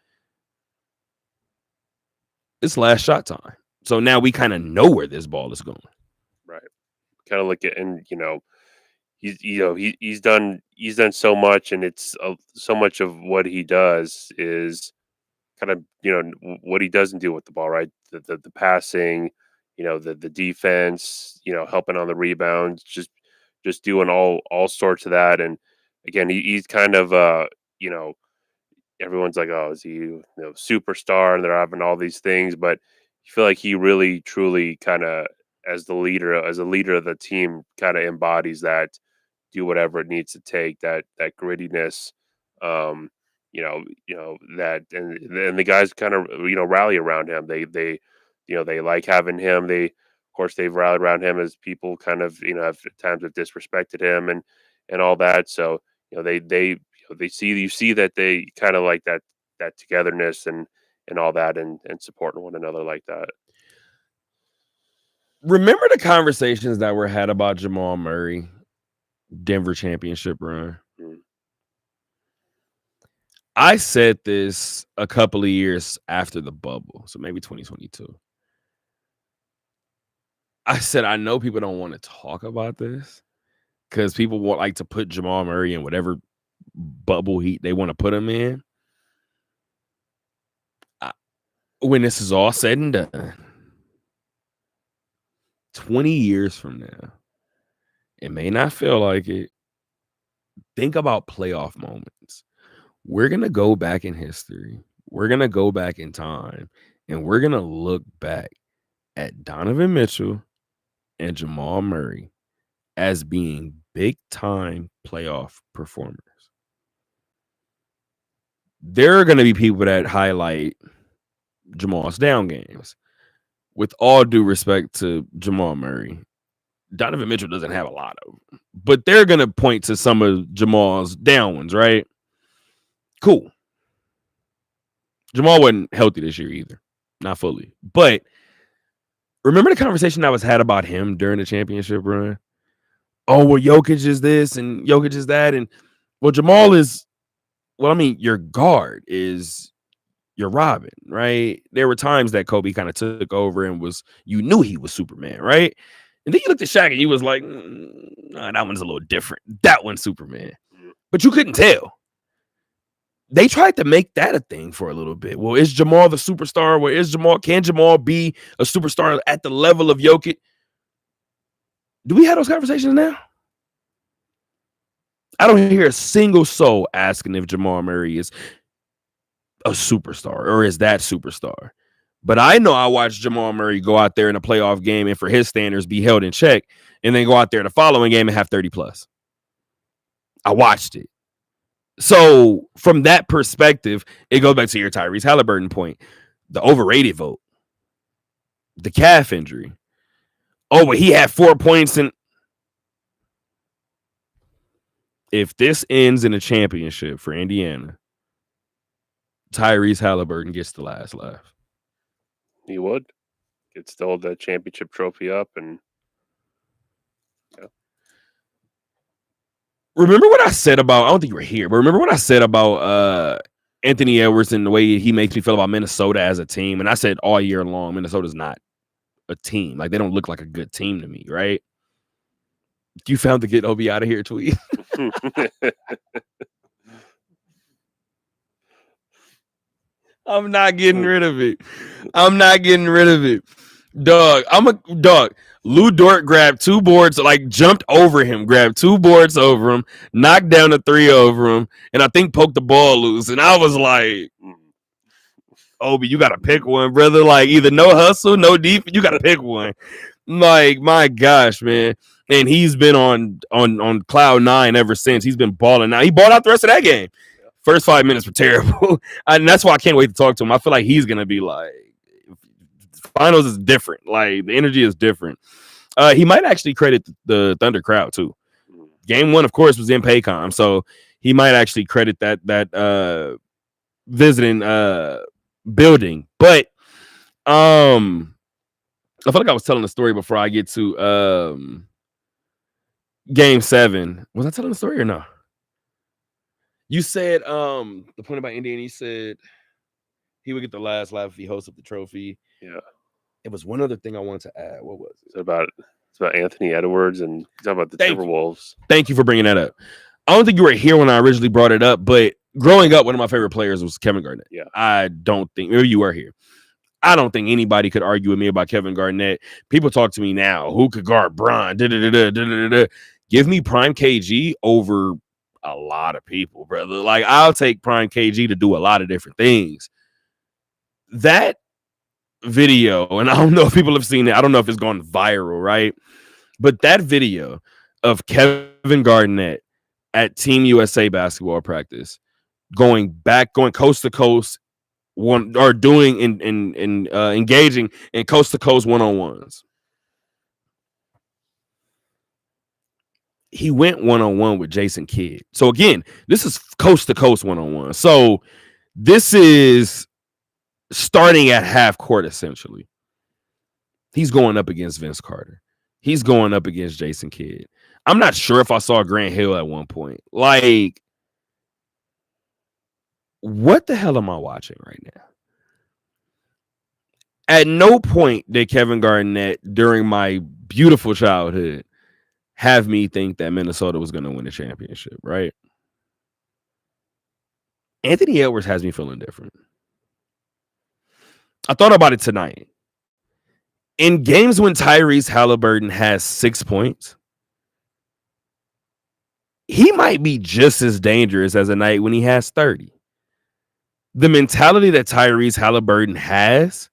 It's last shot time. So now we kind of know where this ball is going. Right. Kind of look at, and he's done so much, and it's so much of what he does is kind of what he doesn't do with the ball, right? The passing, the defense, helping on the rebounds, just doing all sorts of that. And again, he's kind of everyone's like, oh, is he superstar, and they're having all these things, but you feel like he really truly kind of as a leader of the team kind of embodies that, do whatever it needs to take, that grittiness, that, and the guys kind of rally around him. They like having him. Of course they've rallied around him as people kind of have at times have disrespected him and all that. So they see that they kind of like that togetherness and all that, and supporting one another like that. Remember the conversations that were had about Jamal Murray, Denver championship run? Mm. I said this a couple of years after the bubble, so maybe 2022. I said, I know people don't want to talk about this because people want like to put Jamal Murray in whatever bubble heat they want to put him in. When this is all said and done, 20 years from now, it may not feel like it. Think about playoff moments we're going to go back in history. We're going to go back in time, and we're going to look back at Donovan Mitchell and Jamal Murray as being big-time playoff performers. There are going to be people that highlight Jamal's down games. With all due respect to Jamal Murray, Donovan Mitchell doesn't have a lot of them, but they're going to point to some of Jamal's down ones, right? Cool. Jamal wasn't healthy this year either, not fully. But remember the conversation that was had about him during the championship run? Oh, well, Jokic is this and Jokic is that. And well, Jamal is, well, I mean, your guard is your Robin, right? There were times that Kobe kind of took over and you knew he was Superman, right? And then you looked at Shaq and you was like, nah, that one's a little different. That one's Superman. But you couldn't tell. They tried to make that a thing for a little bit. Well, is Jamal the superstar? Where is Jamal? Can Jamal be a superstar at the level of Jokic? Do we have those conversations now? I don't hear a single soul asking if Jamal Murray is a superstar or is that superstar. But I know I watched Jamal Murray go out there in a playoff game and for his standards be held in check and then go out there the following game and have 30 plus. I watched it. So from that perspective, it goes back to your Tyrese Halliburton point. The overrated vote. The calf injury. Oh, but he had 4 points. And if this ends in a championship for Indiana, Tyrese Halliburton gets the last laugh. He would. Could still hold that championship trophy up and remember what I said about, I don't think you were here, but remember what I said about Anthony Edwards and the way he makes me feel about Minnesota as a team. And I said all year long, Minnesota's not a team. Like, they don't look like a good team to me, right? You found the get Obi out of here tweet. I'm not getting rid of it. I'm not getting rid of it. Dog. Lou Dort grabbed 2 boards, like jumped over him, grabbed 2 boards over him, knocked down a 3 over him, and I think poked the ball loose. And I was like, Obi, you got to pick one, brother. Like, either no hustle, no defense. You got to pick one. Like, my gosh, man. And he's been on cloud 9 ever since. He's been balling. Now, he balled out the rest of that game. First 5 minutes were terrible. And that's why I can't wait to talk to him. I feel like he's going to be like, finals is different. Like, the energy is different. He might actually credit the Thunder crowd, too. Game 1, of course, was in Paycom. So he might actually credit that visiting building. But I feel like I was telling the story before I get to Game 7. Was I telling the story or no? You said the point about Indiana, you said he would get the last laugh if he hosts up the trophy. Yeah. It was one other thing I wanted to add. What was it? It's about Anthony Edwards and talking about the Timberwolves. Thank you for bringing that up. I don't think you were here when I originally brought it up, but growing up, one of my favorite players was Kevin Garnett. Yeah. I don't think, maybe you were here. I don't think anybody could argue with me about Kevin Garnett. People talk to me now. Who could guard Bron? Give me Prime KG over a lot of people, brother. Like, I'll take Prime KG to do a lot of different things. That video, and I don't know if people have seen it. I don't know if it's gone viral, right? But that video of Kevin Garnett at Team USA basketball practice, going coast to coast, engaging in coast to coast one-on-ones. He went one-on-one with Jason Kidd. So again, this is coast to coast one-on-one. So this is starting at half court, essentially. He's going up against Vince Carter. He's going up against Jason Kidd. I'm not sure if I saw Grant Hill at one point. Like, what the hell am I watching right now? At no point did Kevin Garnett, during my beautiful childhood, have me think that Minnesota was going to win the championship, right? Anthony Edwards has me feeling different. I thought about it tonight. In games when Tyrese Halliburton has 6 points, he might be just as dangerous as a night when he has 30. The mentality that Tyrese Halliburton has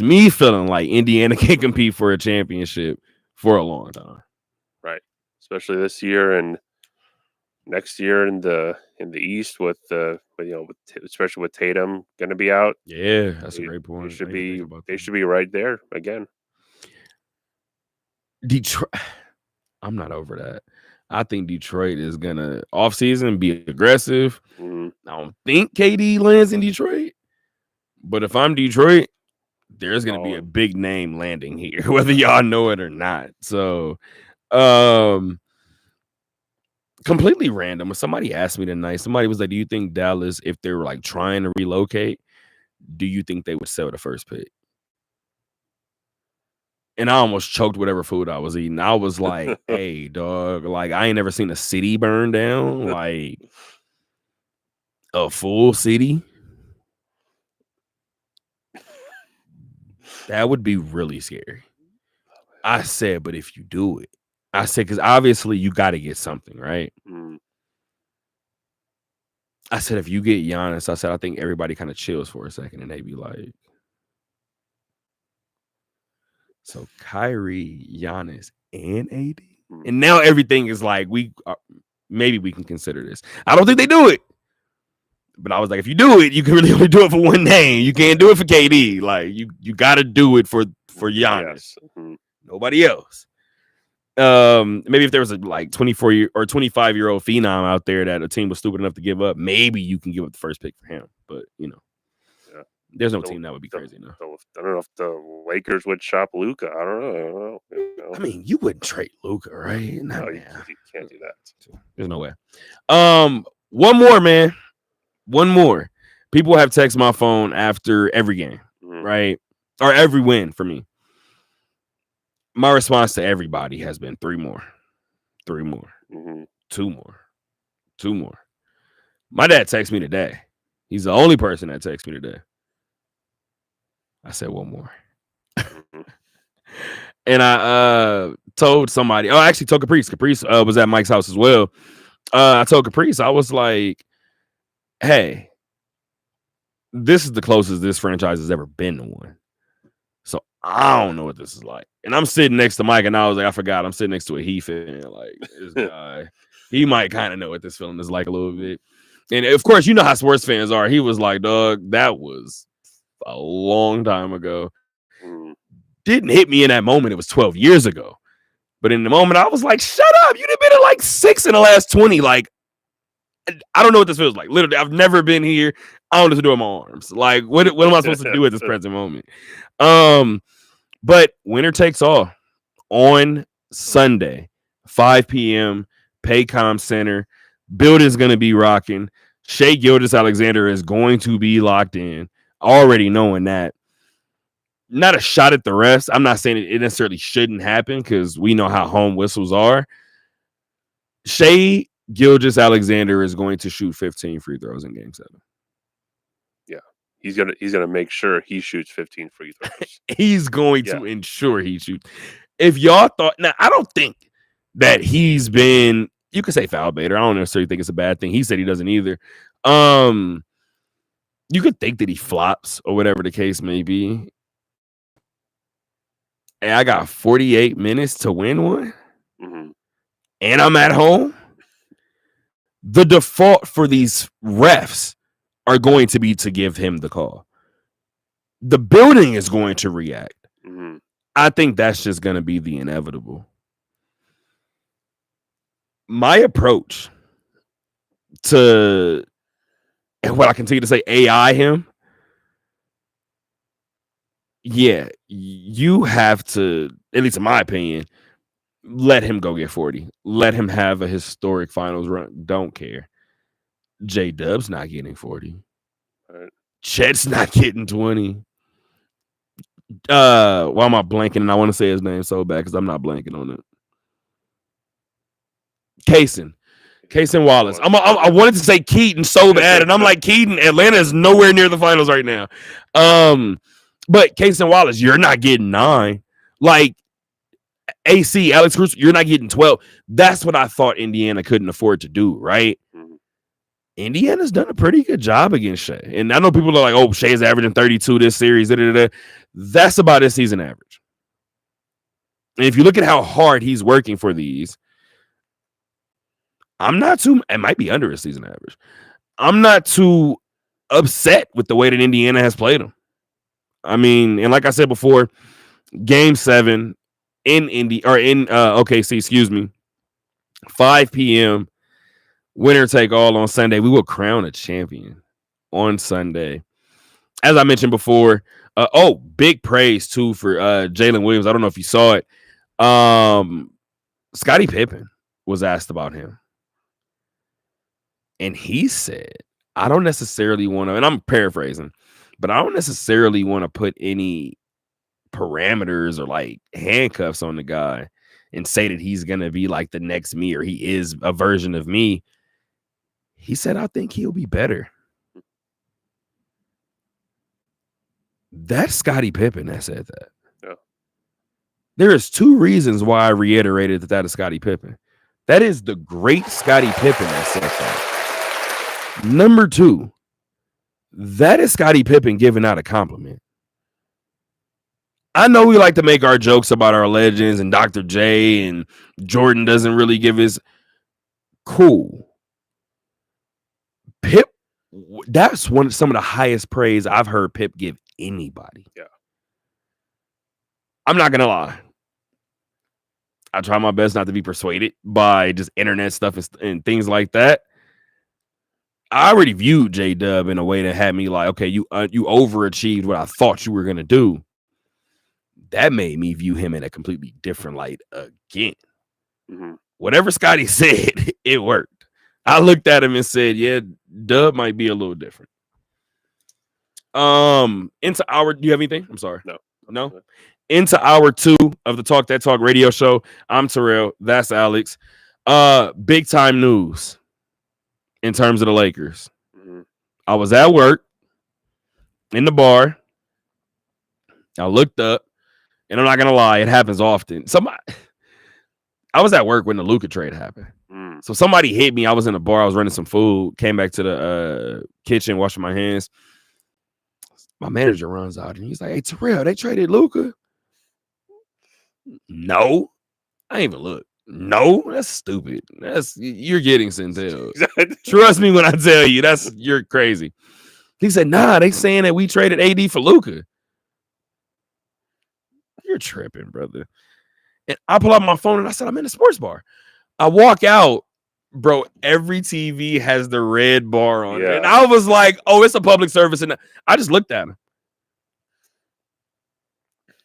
me feeling like Indiana can compete for a championship for a long time. Right. Especially this year and next year in the East with especially with Tatum going to be out. Yeah, that's a great point. They should be right there again. Detroit, I'm not over that. I think Detroit is gonna offseason be aggressive. Mm-hmm. I don't think KD lands in Detroit, but if I'm Detroit, there's gonna be a big name landing here, whether y'all know it or not. So, completely random. Somebody asked me tonight. Somebody was like, "Do you think Dallas, if they were like trying to relocate, do you think they would sell the first pick?" And I almost choked whatever food I was eating. I was like, "Hey, dog! Like I ain't never seen a city burn down, like a full city. That would be really scary." I said, "But if you do it," I said, "because obviously you got to get something, right?" Mm. I said, "If you get Giannis," I said, "I think everybody kind of chills for a second, and they be like." So Kyrie, Giannis, and AD, and now everything is like maybe we can consider this. I don't think they do it, but I was like, if you do it, you can really only do it for one name. You can't do it for KD. Like you got to do it for Giannis. Yes. Mm-hmm. Nobody else. Maybe if there was a like 24-year or 25-year-old phenom out there that a team was stupid enough to give up, maybe you can give up the first pick for him. But there's no team that would be crazy enough. I don't know if the Lakers would shop Luka. I don't know. I mean, you wouldn't trade Luka, right? No, you can't do that. There's no way. One more, man. One more. People have texted my phone after every game, right? Or every win for me. My response to everybody has been 3 more. 3 more. Mm-hmm. 2 more. 2 more. My dad texted me today. He's the only person that texted me today. I said 1 more. And I told somebody, I actually told Caprice. Caprice was at Mike's house as well. I told Caprice, I was like, hey, this is the closest this franchise has ever been to one. So I don't know what this is like. And I'm sitting next to Mike, and I was like, I forgot. I'm sitting next to a Heat fan. Like, this guy, he might kind of know what this feeling is like a little bit. And of course, you know how sports fans are. He was like, dog, that was a long time ago. Didn't hit me in that moment. It was 12 years ago. But in the moment, I was like, shut up. You'd have been at like 6 in the last 20. Like, I don't know what this feels like. Literally, I've never been here. I don't know what to do with my arms. Like, what am I supposed to do at this present moment? But winner takes all on Sunday, 5 p.m., Paycom Center. Building's going to be rocking. Shai Gilgeous-Alexander is going to be locked in. Already knowing that. Not a shot at the rest. I'm not saying it necessarily shouldn't happen because we know how home whistles are. Shai Gilgeous-Alexander is going to shoot 15 free throws in Game 7. Yeah, he's gonna make sure he shoots 15 free throws. He's going to ensure he shoots. If y'all thought, now I don't think that he's been. You could say foul baiter. I don't necessarily think it's a bad thing. He said he doesn't either. You could think that he flops or whatever the case may be. And I got 48 minutes to win one, and I'm at home. The default for these refs are going to be to give him the call. The building is going to react. I think that's just going to be the inevitable. My approach to, and what I continue to say, AI him, yeah, you have to, at least in my opinion, let him go get 40. Let him have a historic finals run. Don't care. J-Dub's not getting 40. Right. Chet's not getting 20. Why am I blanking? And I want to say his name so bad because I'm not blanking on it. Cason Wallace. I wanted to say Keaton so bad, and I'm like, Keaton, Atlanta is nowhere near the finals right now. But Cason Wallace, you're not getting 9. Like, AC, Alex Cruz, you're not getting 12. That's what I thought Indiana couldn't afford to do, right? Mhm. Indiana's done a pretty good job against Shea. And I know people are like, oh, Shea's averaging 32 this series. Da, da, da. That's about his season average. And if you look at how hard he's working for these, it might be under his season average. I'm not too upset with the way that Indiana has played him. I mean, and like I said before, game 7 in OKC, excuse me, 5 p.m. winner take all on Sunday. We will crown a champion on Sunday. As I mentioned before, big praise too for Jalen Williams. I don't know if you saw it. Scottie Pippen was asked about him. And he said, I don't necessarily want to, and I'm paraphrasing, but I don't necessarily want to put any parameters or like handcuffs on the guy and say that he's going to be like the next me or he is a version of me. He said, I think he'll be better. That's Scottie Pippen that said that. Yeah. There is 2 reasons why I reiterated that is Scottie Pippen. That is the great Scottie Pippen that said that. Number 2, that is Scottie Pippen giving out a compliment. I know we like to make our jokes about our legends and Dr. J and Jordan doesn't really give his cool. Pip, that's some of the highest praise I've heard Pip give anybody. Yeah. I'm not going to lie. I try my best not to be persuaded by just internet stuff and things like that. I already viewed J-Dub in a way that had me like, okay, you overachieved what I thought you were going to do. That made me view him in a completely different light again. Mm-hmm. Whatever Scottie said, it worked. I looked at him and said, yeah, Dub might be a little different. Do you have anything? I'm sorry. No? Into hour 2 of the Talk That Talk radio show. I'm Terrell. That's Alex. Big time news in terms of the Lakers. Mm-hmm. I was at work in the bar. I looked up, and I'm not gonna lie, it happens often. I was at work when the Luka trade happened. So somebody hit me. I was in a bar. I was running some food. Came back to the kitchen, washing my hands. My manager runs out, and he's like, "Hey, Terrell, they traded Luka." No, I ain't even look. No, that's stupid. You're getting Centel. Trust me when I tell you, you're crazy. He said, nah, they saying that we traded AD for Luka. You're tripping, brother. And I pull out my phone and I said, I'm in a sports bar. I walk out, bro. Every TV has the red bar on it. And I was like, oh, it's a public service. And I just looked at him.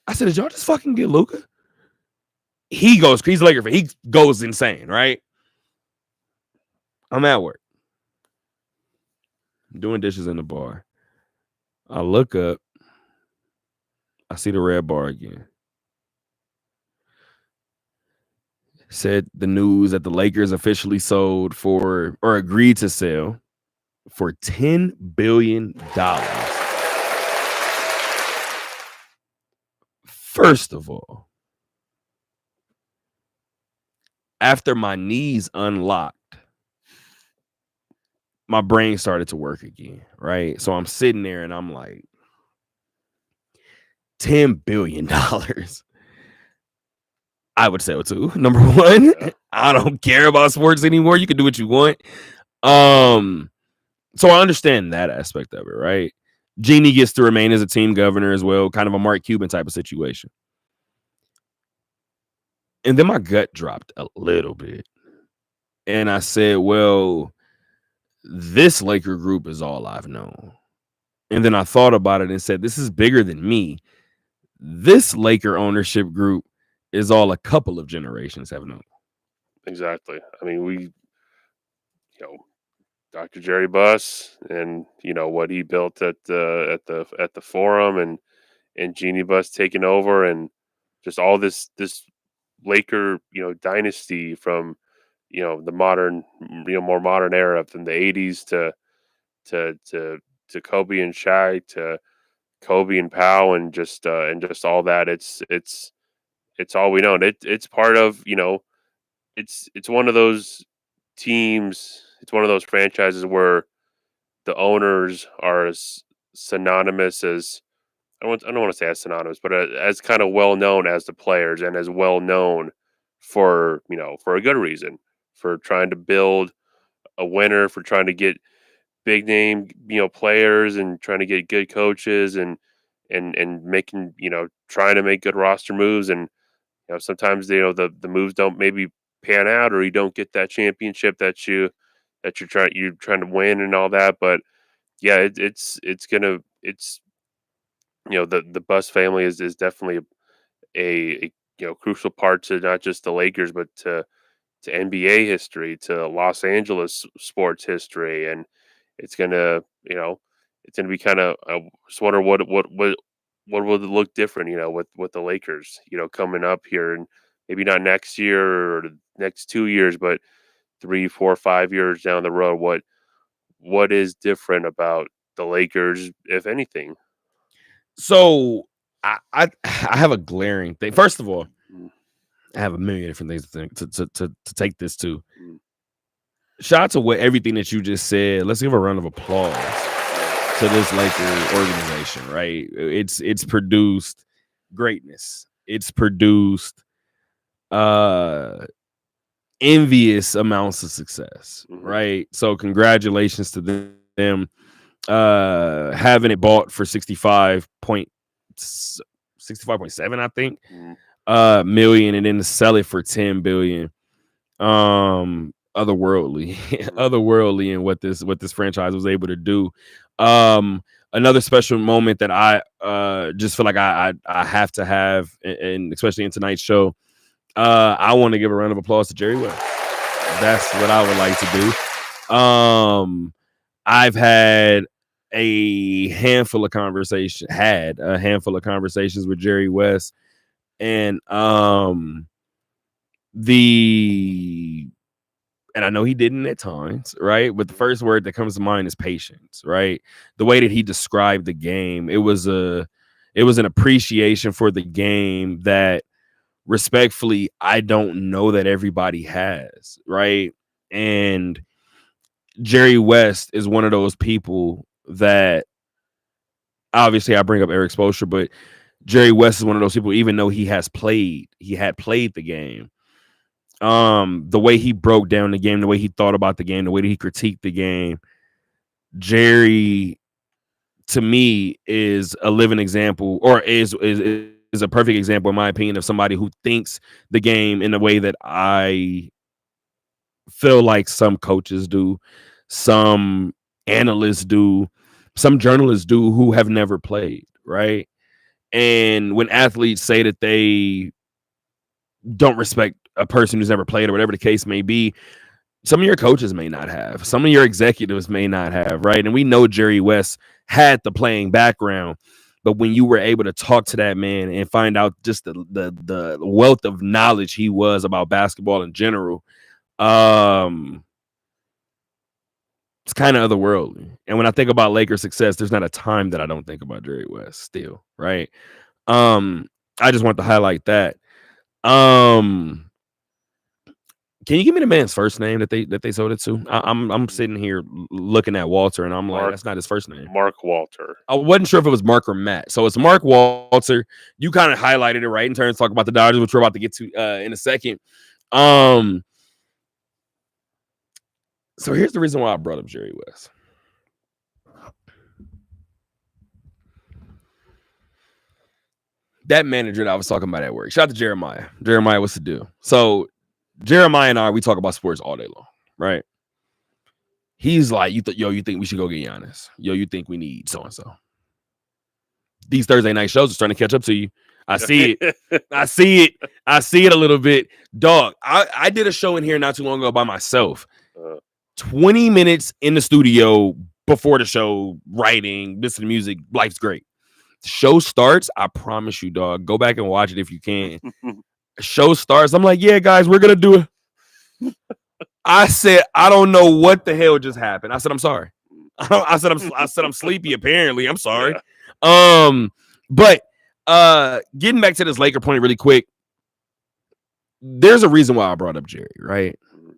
I said, did y'all just fucking get Luka? He's a Laker fan. He goes insane, right? I'm at work. I'm doing dishes in the bar. I look up. I see the red bar again. Said the news that the Lakers officially sold for, or agreed to sell for $10 billion. First of all, after my knees unlocked, my brain started to work again, right? So I'm sitting there and I'm like, $10 billion. I would sell too. Number one, I don't care about sports anymore. You can do what you want. So I understand that aspect of it, right? Jeannie gets to remain as a team governor as well, kind of a Mark Cuban type of situation. And then my gut dropped a little bit. And I said, well, this Laker group is all I've known. And then I thought about it and said, this is bigger than me. This Laker ownership group is all a couple of generations have known. Exactly. I mean, Dr. Jerry Buss and what he built at the Forum and Jeannie Buss taking over and just all this Laker dynasty from the modern more modern era from the 80s to Kobe and Shai to Kobe and Powell and just all that. It's It's all we know. And it's part of, it's one of those teams, it's one of those franchises where the owners are as synonymous as I don't want to say as synonymous, but as kind of well known as the players and as well known for for a good reason, for trying to build a winner, for trying to get big name players and trying to get good coaches and making trying to make good roster moves and sometimes the moves don't maybe pan out or you don't get that championship you're trying to win and all that, but yeah, it's the Bus family is definitely a crucial part to not just the Lakers but to NBA history, to Los Angeles sports history, and it's gonna it's gonna be kind of I just wonder what will it look different with the Lakers coming up here, and maybe not next year or the next 2 years, but 3, 4, 5 years down the road. What is different about the Lakers, if anything? So I have a glaring thing. First of all, Mm, I have a million different things to think to take this to. mm, Shout out to everything that you just said. Let's give a round of applause to this Laker organization, right? It's produced greatness. It's produced envious amounts of success, mhm, right? So congratulations to them having it bought for 65.7, I think, mm, million, and then to sell it for 10 billion. Otherworldly otherworldly in what this franchise was able to do. Another special moment that I just feel like I have to have, and especially in tonight's show, I want to give a round of applause to Jerry West. That's what I would like to do. I've had a handful of conversations with Jerry West, and and I know he didn't at times, right? But the first word that comes to mind is patience, right? The way that he described the game, it was an appreciation for the game that respectfully I don't know that everybody has, right? And Jerry West is one of those people that obviously I bring up Eric Spoelstra, but Jerry West is one of those people, even though he had played the game. The way he broke down the game, the way he thought about the game, the way that he critiqued the game, Jerry, to me, is a living example, or is a perfect example, in my opinion, of somebody who thinks the game in a way that I feel like some coaches do, some analysts do, some journalists do who have never played, right? And when athletes say that they don't respect a person who's never played or whatever the case may be, some of your coaches may not have, some of your executives may not have, right? And we know Jerry West had the playing background, but when you were able to talk to that man and find out just the wealth of knowledge he was about basketball in general, it's kind of otherworldly. And when I think about Lakers success, there's not a time that I don't think about Jerry West still, right? I just want to highlight that. Can you give me the man's first name that they sold it to? I'm sitting here looking at Walter, and I'm like, that's not his first name. Mark Walter. I wasn't sure if it was Mark or Matt. So it's Mark Walter. You kind of highlighted it right in terms of talking about the Dodgers, which we're about to get to in a second. So here's the reason why I brought up Jerry West. That manager that I was talking about at work. Shout out to Jeremiah. Jeremiah, what's the deal? So Jeremiah and we talk about sports all day long, right? He's like, you think we should go get Giannis? Yo, you think we need so-and-so? These Thursday night shows are starting to catch up to you. I see it. I see it a little bit. Dog, I did a show in here not too long ago by myself. 20 minutes in the studio before the show, writing, listening to music. Life's great. The show starts. I promise you, dog. Go back and watch it if you can. Show starts. I'm like, yeah, guys, we're going to do it. I said, I don't know what the hell just happened. I said, I'm sorry. I said, I'm sleepy, apparently. I'm sorry. Yeah. But getting back to this Laker point really quick, there's a reason why I brought up Jerry, right? Mhm.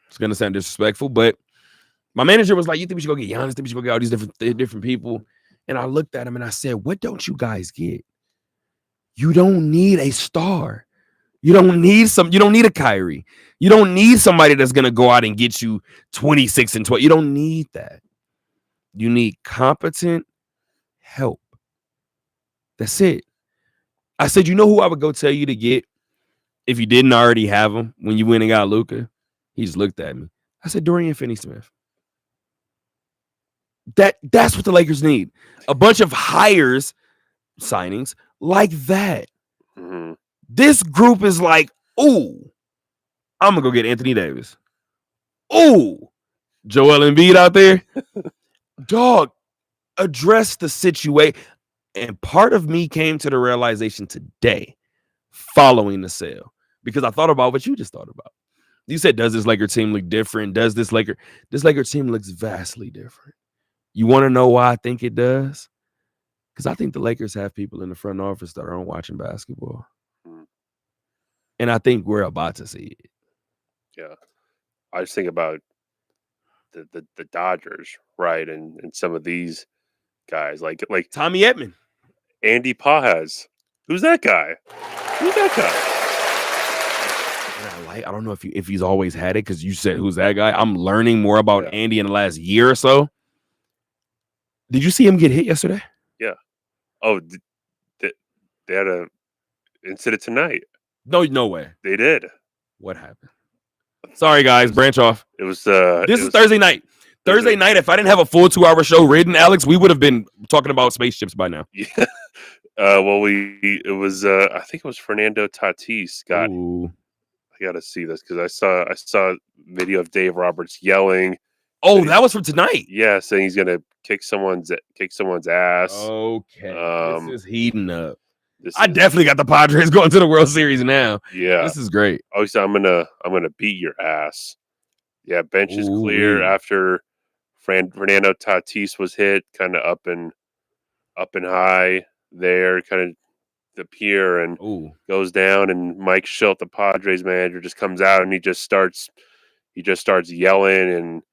It's gonna sound disrespectful, but my manager was like, "You think we should go get Giannis? Think we should go get all these different people?" And I looked at him and I said, "What don't you guys get? You don't need a star. You don't need a Kyrie. You don't need somebody that's gonna go out and get you 26 and 12. You don't need that. You need competent help. That's it." I said, "You know who I would go tell you to get if you didn't already have him when you went and got Luka?" He just looked at me. I said, "Dorian Finney-Smith." That's what the Lakers need. A bunch of hires, signings like that. Mhm. This group is like, ooh, I'm gonna go get Anthony Davis. Ooh, Joel Embiid out there. Dog, address the situation. And part of me came to the realization today, following the sale, because I thought about what you just thought about. You said, does this Laker team look different? Does this Laker team looks vastly different? You want to know why I think it does? Because I think the Lakers have people in the front office that aren't watching basketball. Mm. And I think we're about to see it. Yeah. I just think about the Dodgers, right? And some of these guys, like Tommy Edman. Andy Pajas. Who's that guy? Who's that guy? I don't know if he's always had it, because you said who's that guy. I'm learning more about Yeah. Andy in the last year or so. Did you see him get hit yesterday? Yeah. Oh, they had a incident tonight. No way. They did. What happened? Sorry, guys. Branch off. It was This is Thursday night. Thursday night. If I didn't have a full 2-hour show written, Alex, we would have been talking about spaceships by now. Yeah. Well, it was I think it was Fernando Tatis got. Ooh. I got to see this because I saw video of Dave Roberts yelling. Oh, that was from tonight. Yeah, saying he's gonna kick someone's ass. Okay, this is heating up. This I is- definitely got the Padres going to the World Series now. Yeah. This is great. Oh, so I'm gonna beat your ass. Yeah, bench is clear Ooh-wee. after Fernando Tatis was hit, kind of up and high there, kind of the pier, and Ooh. goes down. And Mike Schilt, the Padres manager, just comes out and he just starts yelling and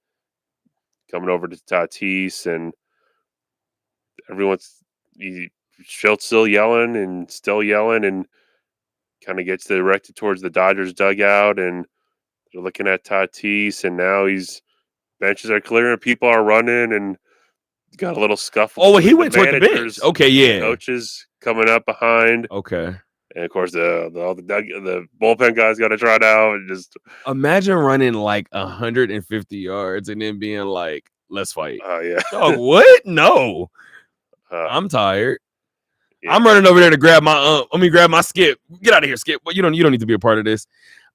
coming over to Tatis, and Schilt's still yelling and kind of gets directed towards the Dodgers dugout, and they're looking at Tatis, and now benches are clearing, people are running, and got a little scuffle. Oh, he between went toward the bench. managers, Okay, yeah. coaches coming up behind, Okay. and of course the bullpen guys got to trot out and just. Imagine running like 150 yards and then being like, "Let's fight." Yeah. Dog, what? No, I'm tired. Yeah. I'm running over there to grab my grab my Skip. Get out of here, Skip. Well, you don't need to be a part of this.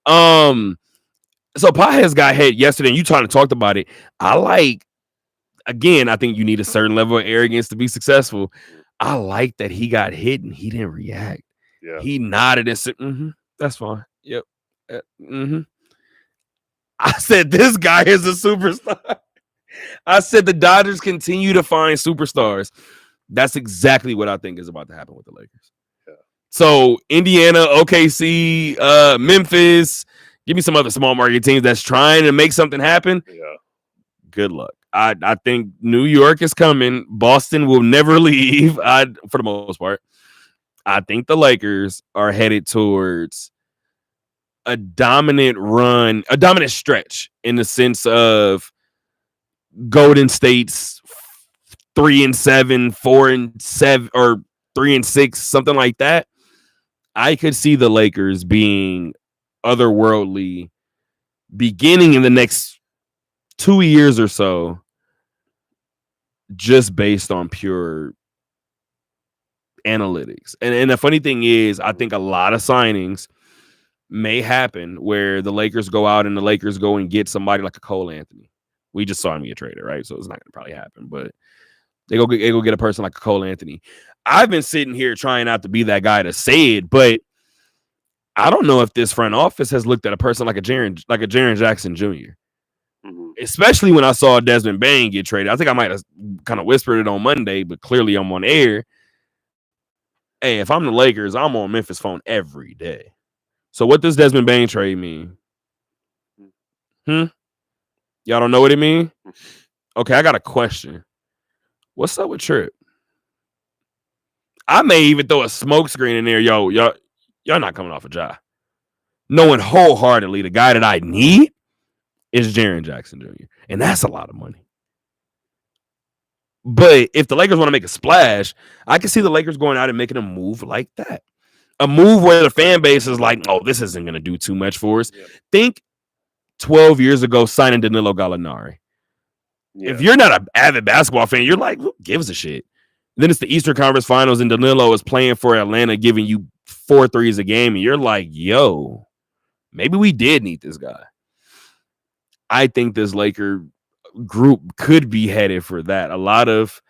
So Pajas got hit yesterday, and you trying to talk about it. I think you need a certain level of arrogance to be successful. I like that he got hit and he didn't react. Yeah. He nodded and said, "That's fine." Yep. I said, this guy is a superstar. I said the Dodgers continue to find superstars. That's exactly what I think is about to happen with the Lakers. Yeah. So Indiana, OKC, Memphis, give me some other small market teams that's trying to make something happen. Yeah. Good luck. I think New York is coming. Boston will never leave. For the most part. I think the Lakers are headed towards a dominant run, a dominant stretch in the sense of Golden State's 3-7, 4-7, or 3-6, something like that. I could see the Lakers being otherworldly beginning in the next 2 years or so, just based on pure analytics. And the funny thing is, I think a lot of signings may happen where the Lakers go out and the Lakers go and get somebody like a Cole Anthony. We just saw him get traded, right? So it's not going to probably happen, but they go get a person like a Cole Anthony. I've been sitting here trying not to be that guy to say it, but I don't know if this front office has looked at a person like a Jaren Jackson Jr. Especially when I saw Desmond Bain get traded. I think I might have kind of whispered it on Monday, but clearly I'm on air. Hey, if I'm the Lakers, I'm on Memphis phone every day. So what does Desmond Bain trade mean? Y'all don't know what it mean? Okay, I got a question. What's up with Tripp? I may even throw a smoke screen in there. Y'all not coming off a job. Knowing wholeheartedly the guy that I need is Jaren Jackson Jr. And that's a lot of money. But if the Lakers want to make a splash, I can see the Lakers going out and making a move like that. A move where the fan base is like, oh, this isn't going to do too much for us. Yep. Think 12 years ago signing Danilo Gallinari. Yep. If you're not an avid basketball fan, you're like, who gives a shit? Then it's the Eastern Conference Finals and Danilo is playing for Atlanta, giving you 4 threes a game. And you're like, yo, maybe we did need this guy. I think this Laker group could be headed for that. A lot of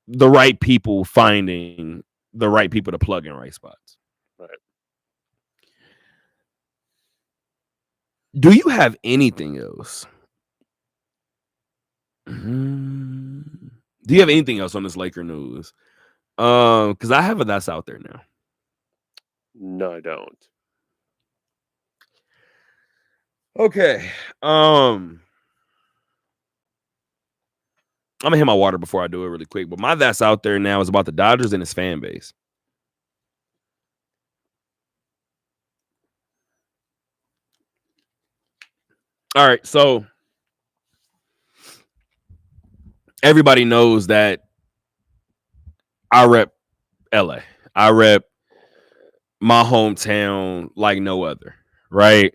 the right people finding the right people to plug in right spots. Right. Do you have anything else? Do you have anything else on this Laker news? Because I have that's out there now. No, I don't. Okay. I'm gonna hit my water before I do it really quick. But my that's out there now is about the Dodgers and his fan base. All right, so everybody knows that I rep LA. I rep my hometown like no other, right?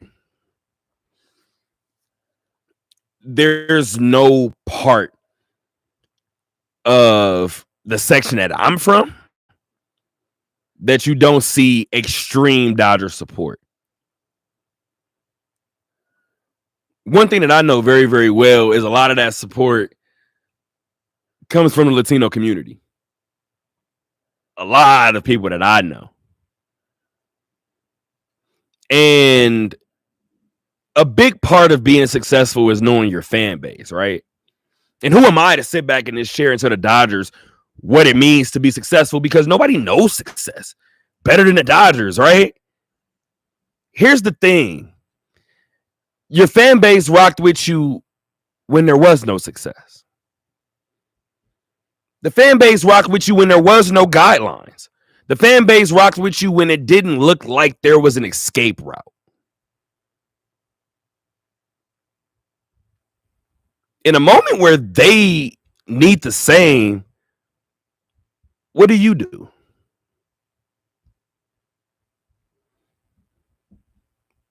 There's no part of the section that I'm from that you don't see extreme Dodger support. One thing that I know very, very well is a lot of that support comes from the Latino community. A lot of people that I know. And a big part of being successful is knowing your fan base, right? And who am I to sit back in this chair and tell the Dodgers what it means to be successful? Because nobody knows success better than the Dodgers, right? Here's the thing. Your fan base rocked with you when there was no success. The fan base rocked with you when there was no guidelines. The fan base rocked with you when it didn't look like there was an escape route. In a moment where they need the same, what do you do?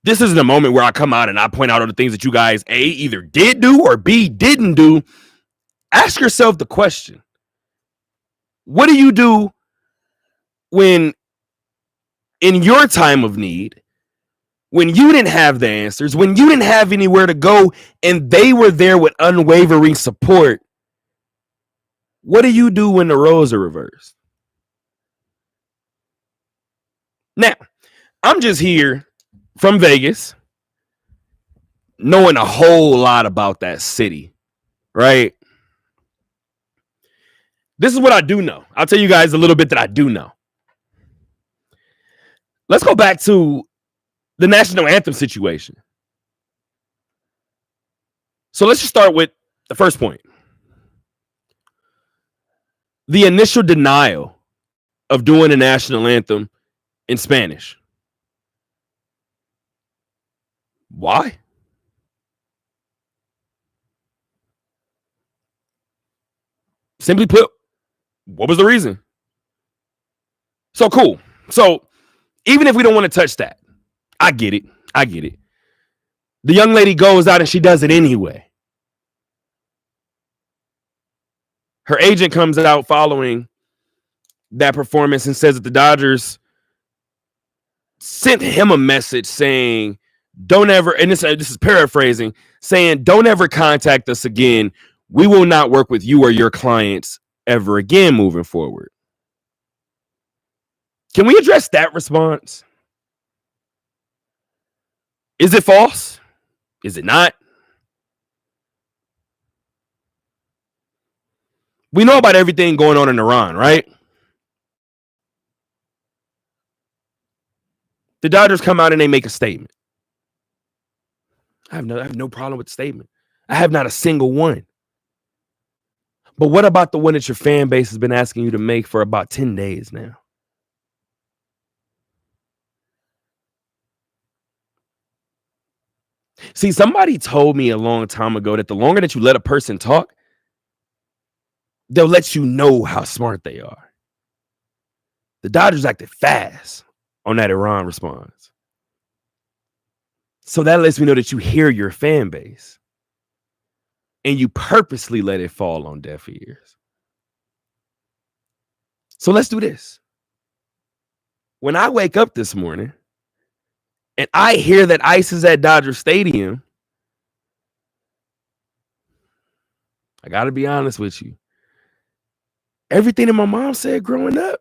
This isn't a moment where I come out and I point out all the things that you guys, A, either did do or B, didn't do. Ask yourself the question. What do you do when in your time of need, when you didn't have the answers, when you didn't have anywhere to go and they were there with unwavering support? What do you do when the roles are reversed? Now, I'm just here from Vegas, knowing a whole lot about that city, right? This is what I do know. I'll tell you guys a little bit that I do know. Let's go back to the national anthem situation. So let's just start with the first point. The initial denial of doing the national anthem in Spanish. Why? Simply put, what was the reason? So cool. So even if we don't want to touch that, I get it. The young lady goes out and she does it anyway. Her agent comes out following that performance and says that the Dodgers sent him a message saying, don't ever, and this is paraphrasing, saying, don't ever contact us again. We will not work with you or your clients ever again moving forward. Can we address that response? Is it false? Is it not? We know about everything going on in Iran, right? The Dodgers come out and they make a statement. I have no problem with the statement. I have not a single one. But what about the one that your fan base has been asking you to make for about 10 days now? See, somebody told me a long time ago that the longer that you let a person talk, they'll let you know how smart they are. The Dodgers acted fast on that Iran response. So that lets me know that you hear your fan base and you purposely let it fall on deaf ears. So let's do this. When I wake up this morning and I hear that ICE is at Dodger Stadium, I got to be honest with you. Everything that my mom said growing up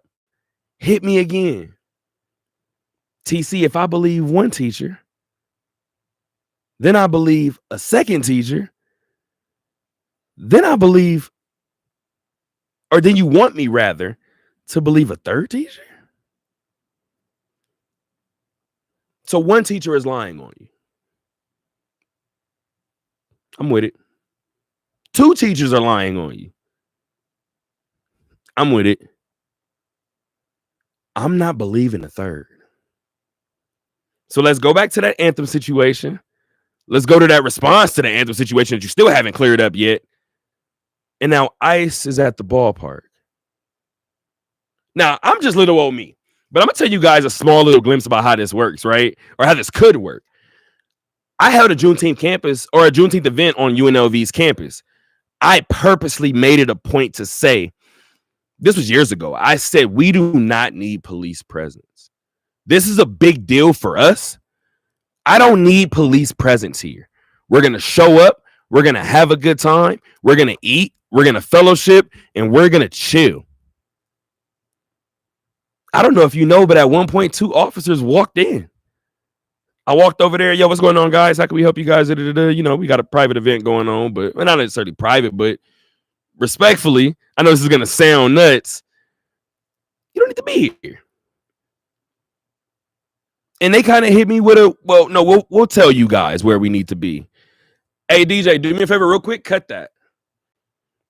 hit me again. TC, if I believe one teacher, then I believe a second teacher, then I believe, or then you want me rather to believe a third teacher? So one teacher is lying on you. I'm with it. Two teachers are lying on you. I'm with it. I'm not believing a third. So let's go back to that anthem situation. Let's go to that response to the anthem situation that you still haven't cleared up yet. And now ICE is at the ballpark. Now, I'm just little old me, but I'm going to tell you guys a small little glimpse about how this works, right? Or how this could work. I held a Juneteenth event on UNLV's campus. I purposely made it a point to say, this was years ago. I said, we do not need police presence. This is a big deal for us. I don't need police presence here. We're going to show up. We're going to have a good time. We're going to eat. We're going to fellowship. And we're going to chill. I don't know if you know, but at one point, 2 officers walked in. I walked over there. Yo, what's going on, guys? How can we help you guys? You know, we got a private event going on, but not necessarily private, but respectfully, I know this is going to sound nuts. You don't need to be here. And they kind of hit me with we'll tell you guys where we need to be. Hey, DJ, do me a favor real quick. Cut that.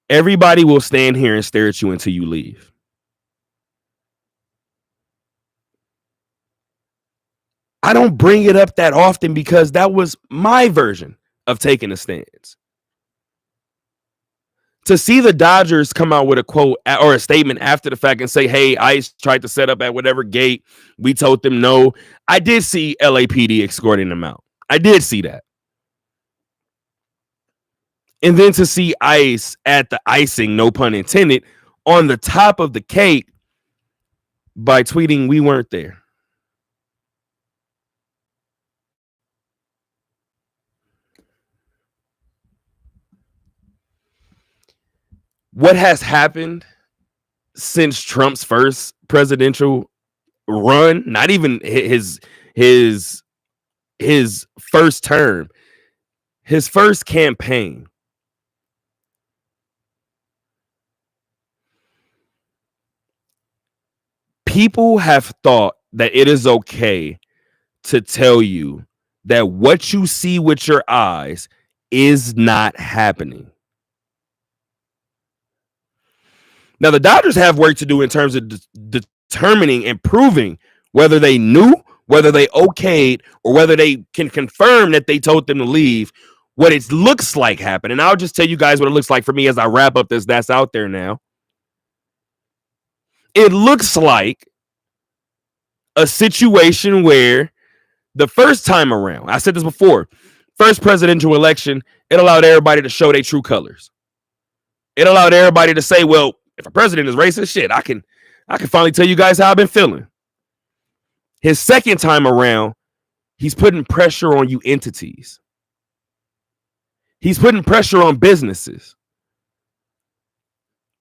Everybody will stand here and stare at you until you leave. I don't bring it up that often because that was my version of taking a stance. To see the Dodgers come out with a quote or a statement after the fact and say, hey, ICE tried to set up at whatever gate. We told them no. I did see LAPD escorting them out. I did see that. And then to see ICE at the icing, no pun intended, on the top of the cake by tweeting, we weren't there. What has happened since Trump's first presidential run, not even his first term, his first campaign, people have thought that it is okay to tell you that what you see with your eyes is not happening. Now, the Dodgers have work to do in terms of determining and proving whether they knew, whether they okayed, or whether they can confirm that they told them to leave, what it looks like happened. And I'll just tell you guys what it looks like for me as I wrap up this that's out there now. It looks like a situation where the first time around, I said this before, first presidential election, it allowed everybody to show their true colors. It allowed everybody to say, well, if a president is racist, shit, I can finally tell you guys how I've been feeling. His second time around, he's putting pressure on you entities. He's putting pressure on businesses.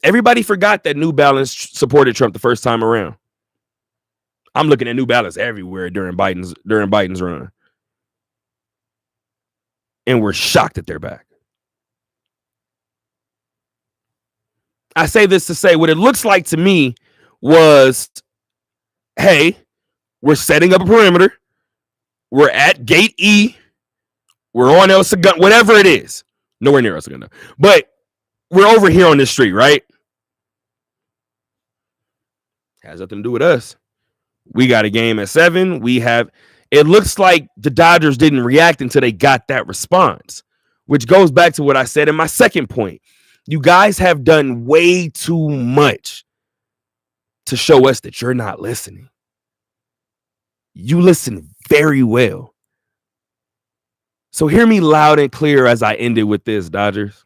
Everybody forgot that New Balance supported Trump the first time around. I'm looking at New Balance everywhere during Biden's run. And we're shocked that they're back. I say this to say what it looks like to me was, hey, we're setting up a perimeter. We're at Gate E. We're on El Segundo, whatever it is. Nowhere near El Segundo. But we're over here on this street, right? Has nothing to do with us. We got a game at 7. It looks like the Dodgers didn't react until they got that response, which goes back to what I said in my second point. You guys have done way too much to show us that you're not listening. You listen very well. So hear me loud and clear as I ended with this, Dodgers.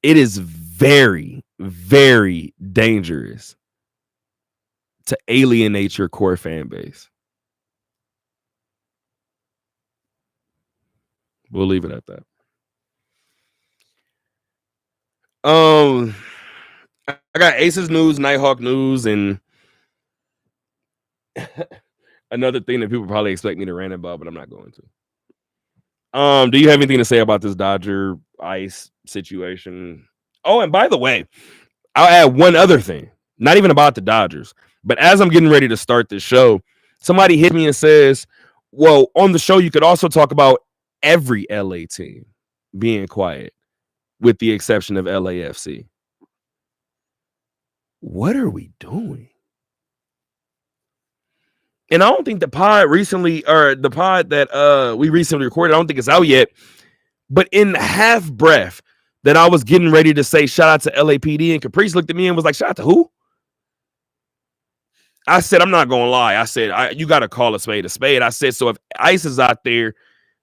It is very, very dangerous to alienate your core fan base. We'll leave it at that. I got Aces news, Nighthawk news, and another thing that people probably expect me to rant about, but I'm not going to. Do you have anything to say about this Dodger Ice situation? Oh, and by the way, I'll add one other thing, not even about the Dodgers, but as I'm getting ready to start this show, somebody hit me and says, well, on the show, you could also talk about every LA team being quiet, with the exception of LAFC. What are we doing? And I don't think the pod that we recently recorded, I don't think it's out yet. But in half breath that I was getting ready to say shout out to LAPD, and Caprice looked at me and was like, shout out to who? I said, I'm not gonna lie. I said, you gotta call a spade a spade. I said, so if ICE is out there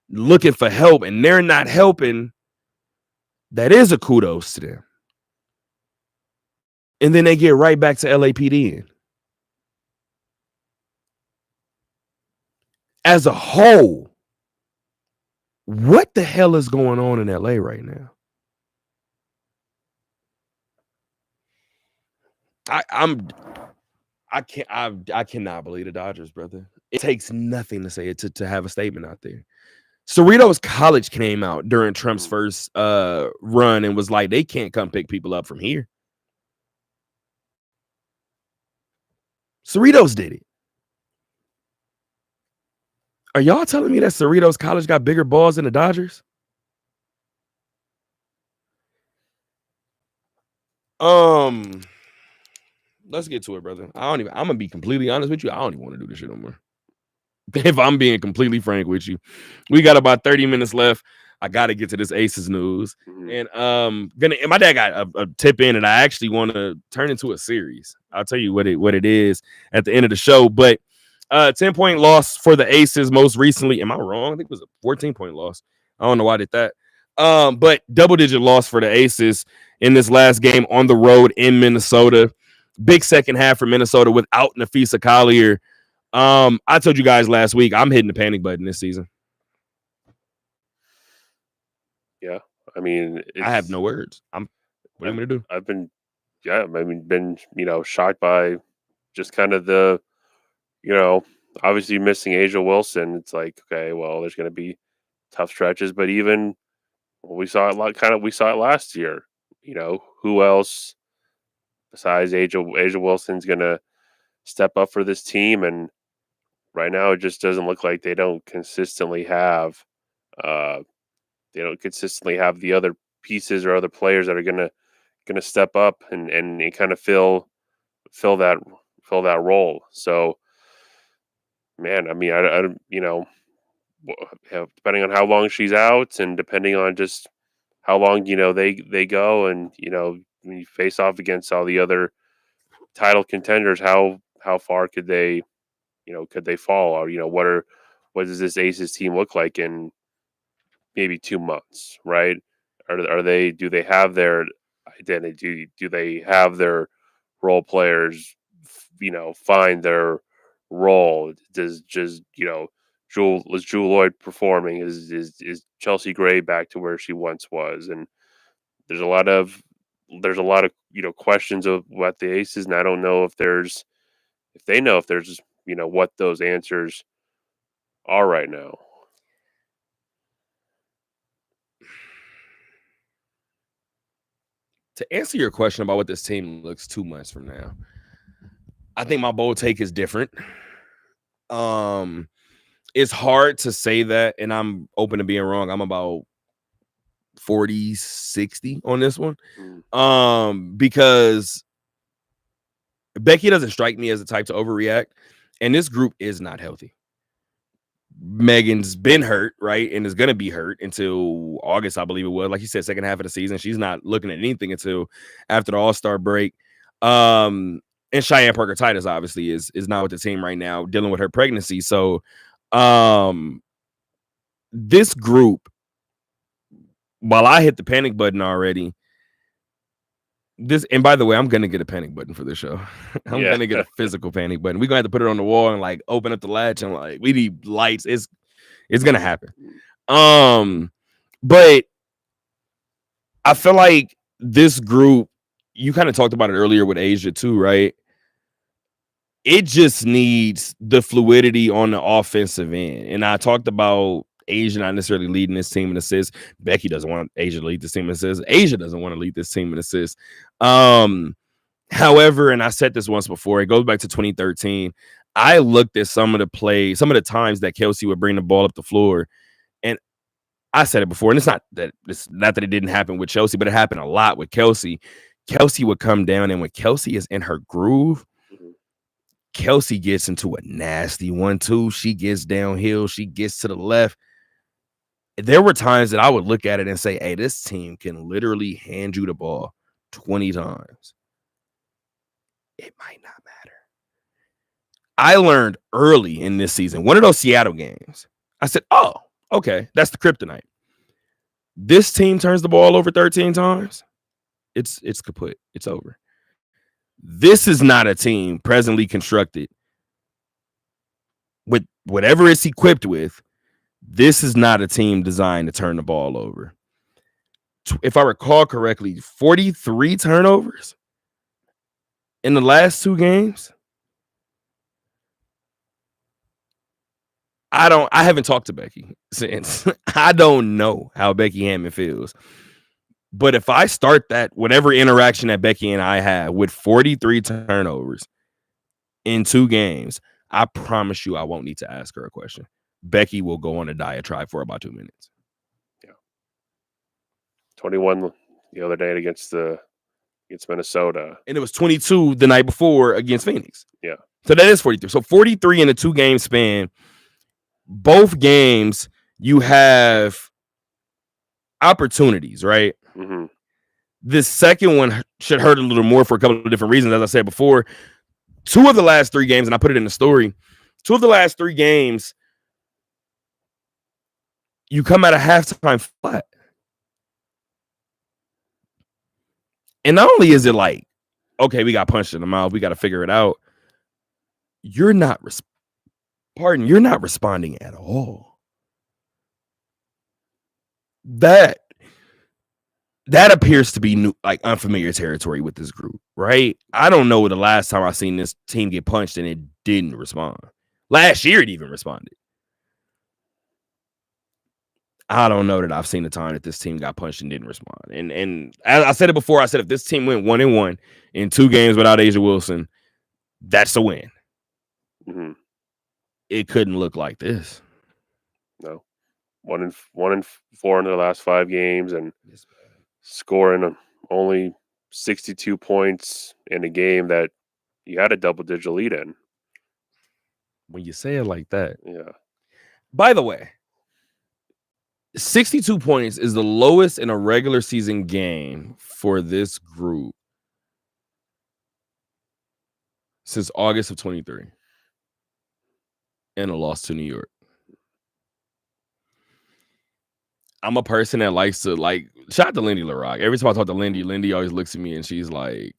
looking for help and they're not helping, that is a kudos to them. And then they get right back to LAPD. As a whole, what the hell is going on in LA right now? I cannot believe the Dodgers, brother. It takes nothing to say it to have a statement out there. Cerritos College came out during Trump's first run and was like, they can't come pick people up from here. Cerritos did it. Are y'all telling me that Cerritos College got bigger balls than the Dodgers? Let's get to it, brother. I'm gonna be completely honest with you. I don't even want to do this shit no more. If I'm being completely frank with you, we got about 30 minutes left. I got to get to this Aces news, and my dad got a tip in, and I actually want to turn into a series. I'll tell you what it is at the end of the show. But 10-point loss for the Aces most recently. Am I wrong? I think it was a 14-point loss. I don't know why I did that. But double-digit loss for the Aces in this last game on the road in Minnesota. Big second half for Minnesota without Nafisa Collier. I told you guys last week I'm hitting the panic button this season. Yeah, I mean, I have no words. What am I gonna do? I've been shocked by just kind of the, obviously missing Asia Wilson. It's like, okay, well, there's going to be tough stretches, but even we saw it last year. Who else besides Asia Wilson's going to step up for this team? And right now, it just doesn't look like they don't consistently have the other pieces or other players that are gonna step up and kind of fill that role. So, man, I mean, depending on how long she's out and depending on just how long they go, and when you face off against all the other title contenders, how far could they fall, or what does this Aces team look like in maybe 2 months, right? Do they have their identity? Do they have their role players, find their role? Is Jewel Lloyd performing? Is Chelsea Gray back to where she once was? And there's a lot of questions of what the Aces, and I don't know if there's what those answers are right now. To answer your question about what this team looks 2 months from now, I think my bold take is different. It's hard to say that, and I'm open to being wrong. I'm about 40-60 on this one. Because Becky doesn't strike me as the type to overreact, and this group is not healthy. Megan's been hurt, right, and is going to be hurt until August, I believe it was. Like you said, second half of the season. She's not looking at anything until after the All-Star break. And Cheyenne Parker Titus obviously is not with the team right now, dealing with her pregnancy. So, this group, while I hit the panic button already, and by the way, I'm gonna get a panic button for this show. I'm gonna get a physical panic button. We're gonna have to put it on the wall and like open up the latch and like we need lights. It's gonna happen. But I feel like this group, you kind of talked about it earlier with Asia too, right? It just needs the fluidity on the offensive end. And I talked about Asia not necessarily leading this team in assists. Becky doesn't want Asia to lead this team in assists. Asia doesn't want to lead this team in assists. However, and I said this once before, it goes back to 2013. I looked at some of the times that Kelsey would bring the ball up the floor, and I said it before, and it's not that it didn't happen with Chelsea, but it happened a lot with Kelsey. Kelsey would come down, and when Kelsey is in her groove, Kelsey gets into a nasty 1-2. She gets downhill. She gets to the left. There were times that I would look at it and say, hey, this team can literally hand you the ball 20 times. It might not matter. I learned early in this season, one of those Seattle games, I said, oh, okay, that's the kryptonite. This team turns the ball over 13 times. It's kaput. It's over. This is not a team presently constructed with whatever it's equipped with. This is not a team designed to turn the ball over. If I recall correctly, 43 turnovers in the last 2 games. I haven't talked to Becky since. I don't know how Becky Hammon feels. But if I start that, whatever interaction that Becky and I have with 43 turnovers in 2 games, I promise you I won't need to ask her a question. Becky will go on a diatribe for about 2 minutes. Yeah. 21 the other day against Minnesota. And it was 22 the night before against Phoenix. Yeah. So that is 43. So 43 in a 2-game span. Both games, you have opportunities, right? Mm-hmm. This second one should hurt a little more for a couple of different reasons. As I said before, 2 of the last 3 games, and I put it in the story, 2 of the last 3 games, you come out of halftime flat. And not only is it like, okay, we got punched in the mouth, we got to figure it out. You're not responding at all. That appears to be new, like unfamiliar territory with this group, right? I don't know the last time I've seen this team get punched and it didn't respond. Last year, it even responded. I don't know that I've seen the time that this team got punched and didn't respond. And as I said it before, I said if this team went 1-1 in 2 games without Asia Wilson, that's a win. Mm-hmm. It couldn't look like this. No, 1-4 in the last 5 games, and scoring only 62 points in a game that you had a double-digit lead in. When you say it like that, yeah. By the way, 62 points is the lowest in a regular season game for this group since August of 23. And a loss to New York. I'm a person that likes to, like, shout out to Lindy LaRock. Every time I talk to Lindy always looks at me and she's like,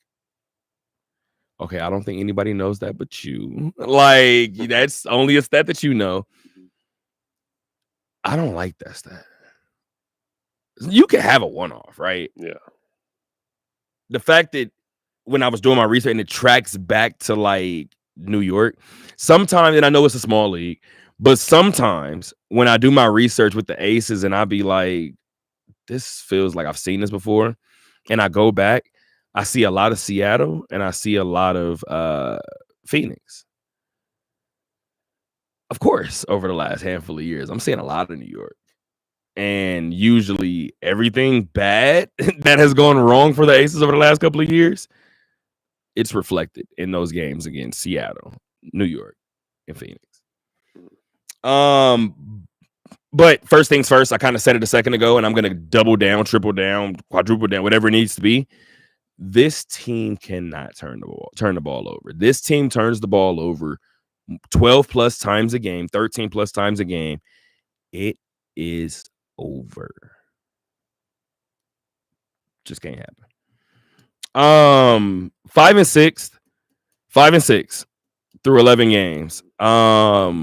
okay, I don't think anybody knows that but you. Like, that's only a stat that you know. I don't like that stat. You can have a one-off, right? Yeah. The fact that when I was doing my research and it tracks back to, like, New York, sometimes, and I know it's a small league, but sometimes when I do my research with the Aces and I be like, this feels like I've seen this before, and I go back, I see a lot of Seattle and I see a lot of Phoenix. of course, over the last handful of years, I'm seeing a lot of New York. And usually everything bad that has gone wrong for the Aces over the last couple of years, it's reflected in those games against Seattle, New York, and Phoenix. But first things first, I kind of said it a second ago, and I'm going to double down, triple down, quadruple down, whatever it needs to be. This team cannot turn the ball over. This team turns the ball over 12 plus times a game, 13 plus times a game. It is over. Just can't happen. 5 and 6 through 11 games. Not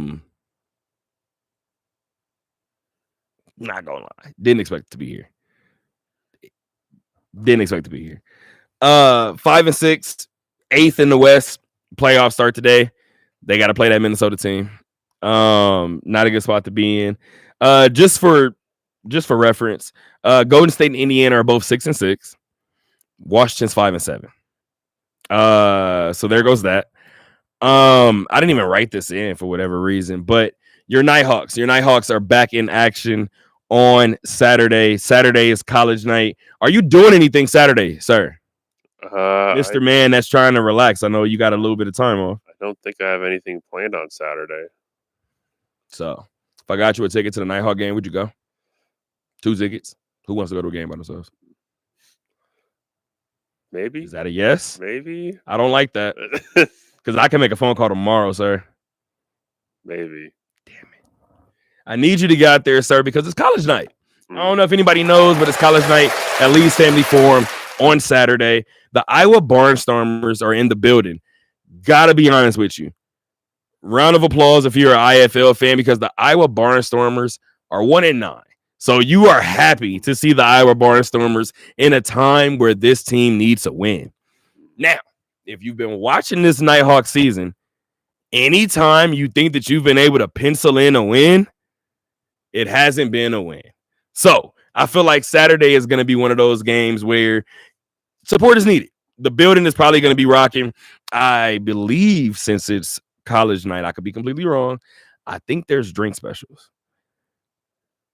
gonna lie, didn't expect it to be here. 5 and 6, 8th in the West. Playoff start today. They got to play that Minnesota team. Not a good spot to be in. Just for reference, Golden State and Indiana are both 6 and 6. Washington's 5 and 7. So there goes that. I didn't even write this in for whatever reason, but your Nighthawks are back in action on Saturday. Saturday is college night. Are you doing anything Saturday, sir? Mr. Man that's trying to relax. I know you got a little bit of time off. I don't think I have anything planned on Saturday. So if I got you a ticket to the Nighthawk game, would you go? 2 tickets. Who wants to go to a game by themselves? Maybe. Is that a yes? Maybe. I don't like that because I can make a phone call tomorrow, sir. Maybe. Damn it. I need you to get out there, sir, because it's college night. I don't know if anybody knows, but it's college night at Lee's Family Forum on Saturday. The Iowa Barnstormers are in the building. Gotta be honest with you. Round of applause if you're an IFL fan, because the Iowa Barnstormers are 1-9. So you are happy to see the Iowa Barnstormers in a time where this team needs a win. Now, if you've been watching this Nighthawk season, anytime you think that you've been able to pencil in a win, it hasn't been a win. So I feel like Saturday is going to be one of those games where support is needed. The building is probably going to be rocking. I believe since it's college night, I could be completely wrong. I think there's drink specials.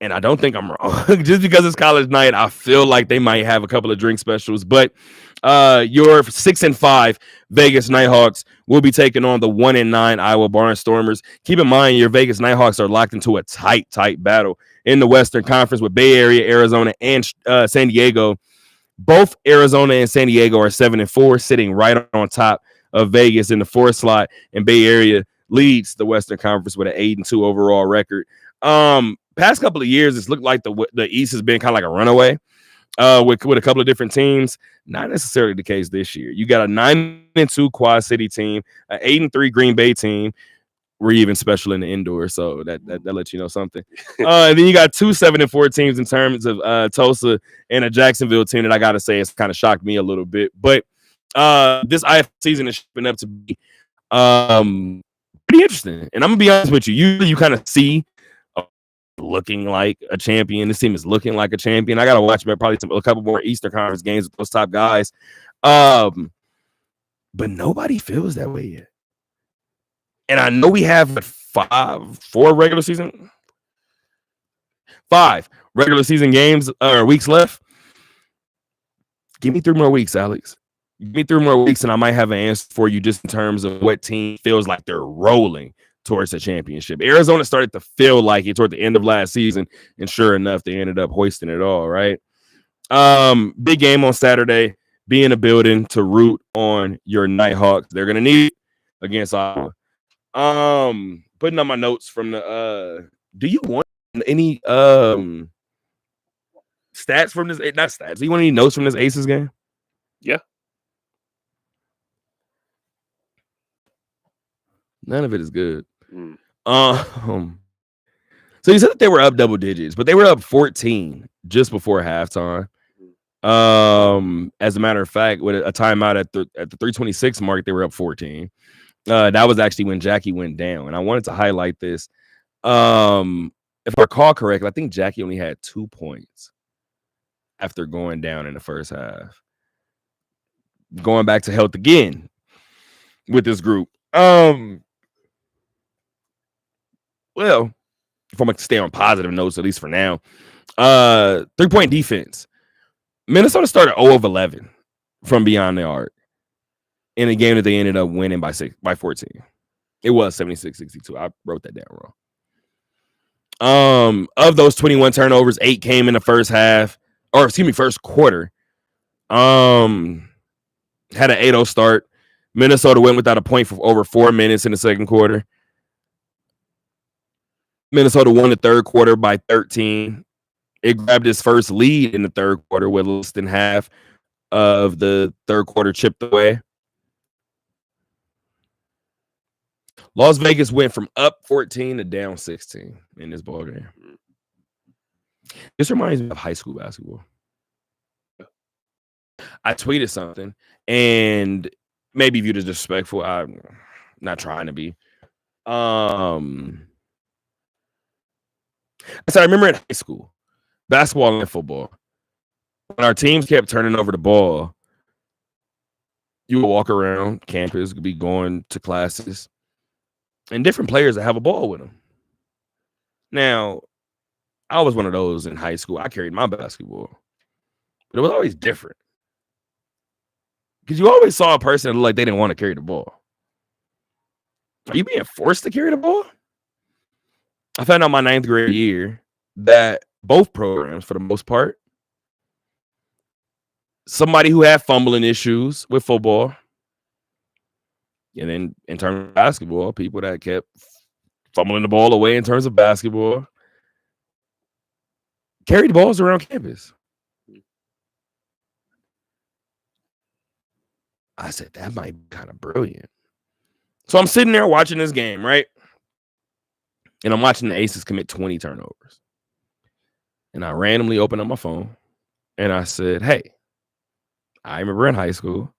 And I don't think I'm wrong. Just because it's college night, I feel like they might have a couple of drink specials. But your 6-5 Vegas Nighthawks will be taking on the 1-9 Iowa Barnstormers. Keep in mind, your Vegas Nighthawks are locked into a tight battle in the Western Conference with Bay Area, Arizona, and San Diego. Both Arizona and San Diego are 7-4, sitting right on top of Vegas in the 4th slot, and Bay Area leads the Western Conference with an 8-2 overall record. Past couple of years, it's looked like the East has been kind of like a runaway with a couple of different teams. Not necessarily the case this year. You got a 9-2 Quad City team, an 8-3 Green Bay team. We're even special in the indoor, so that lets you know something. And then you got 2 7-4 teams in terms of Tulsa and a Jacksonville team that I got to say has kind of shocked me a little bit. But this IF season is shaping up to be pretty interesting. And I'm going to be honest with you. Usually you kind of see looking like a champion. This team is looking like a champion. I got to watch probably a couple more Eastern Conference games with those top guys. But nobody feels that way yet. And I know we have 5 regular season games or weeks left. Give me 3 more weeks, Alex. Give me 3 more weeks, and I might have an answer for you just in terms of what team feels like they're rolling towards the championship. Arizona started to feel like it toward the end of last season, and sure enough, they ended up hoisting it all, right? Big game on Saturday. Be in the building to root on your Nighthawks. They're going to need it against Iowa. Putting on my notes from the do you want any stats from this? Not stats. Do you want any notes from this Aces game? Yeah. None of it is good. So you said that they were up double digits, but they were up 14 just before halftime. As a matter of fact, with a timeout at the 3:26 mark, they were up 14. That was actually when Jackie went down, and I wanted to highlight this. If I recall correctly, I think Jackie only had 2 points after going down in the first half. Going back to health again with this group. well, if I'm going to stay on positive notes, at least for now, 3-point defense. Minnesota started 0 of 11 from beyond the arc in a game that they ended up winning by 14. It was 76-62. I wrote that down wrong. Of those 21 turnovers, 8 came in the first quarter. Had an 8-0 start. Minnesota went without a point for over 4 minutes in the second quarter. Minnesota won the third quarter by 13. It grabbed its first lead in the third quarter with less than half of the third quarter chipped away. Las Vegas went from up 14 to down 16 in this ball game. This reminds me of high school basketball. I tweeted something, and maybe viewed as disrespectful. I'm not trying to be. I remember in high school, basketball and football, when our teams kept turning over the ball, you would walk around campus, could be going to classes, and different players that have a ball with them. Now, I was one of those in high school. I carried my basketball, but it was always different because you always saw a person that looked like they didn't want to carry the ball. Are you being forced to carry the ball? I found out my 9th grade year that both programs, for the most part, somebody who had fumbling issues with football, and then in terms of basketball, people that kept fumbling the ball away in terms of basketball, carried the balls around campus. I said, that might be kind of brilliant. So I'm sitting there watching this game, right? And I'm watching the Aces commit 20 turnovers. And I randomly opened up my phone and I said, hey, I remember in high school,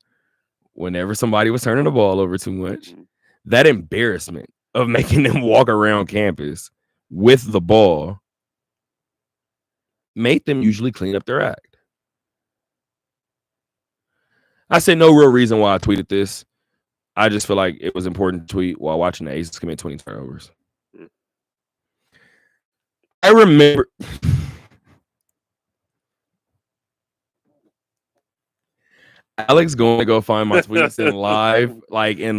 whenever somebody was turning the ball over too much, that embarrassment of making them walk around campus with the ball made them usually clean up their act. I said no real reason why I tweeted this. I just feel like it was important to tweet while watching the Aces commit 20 turnovers. I remember Alex going to go find my tweets in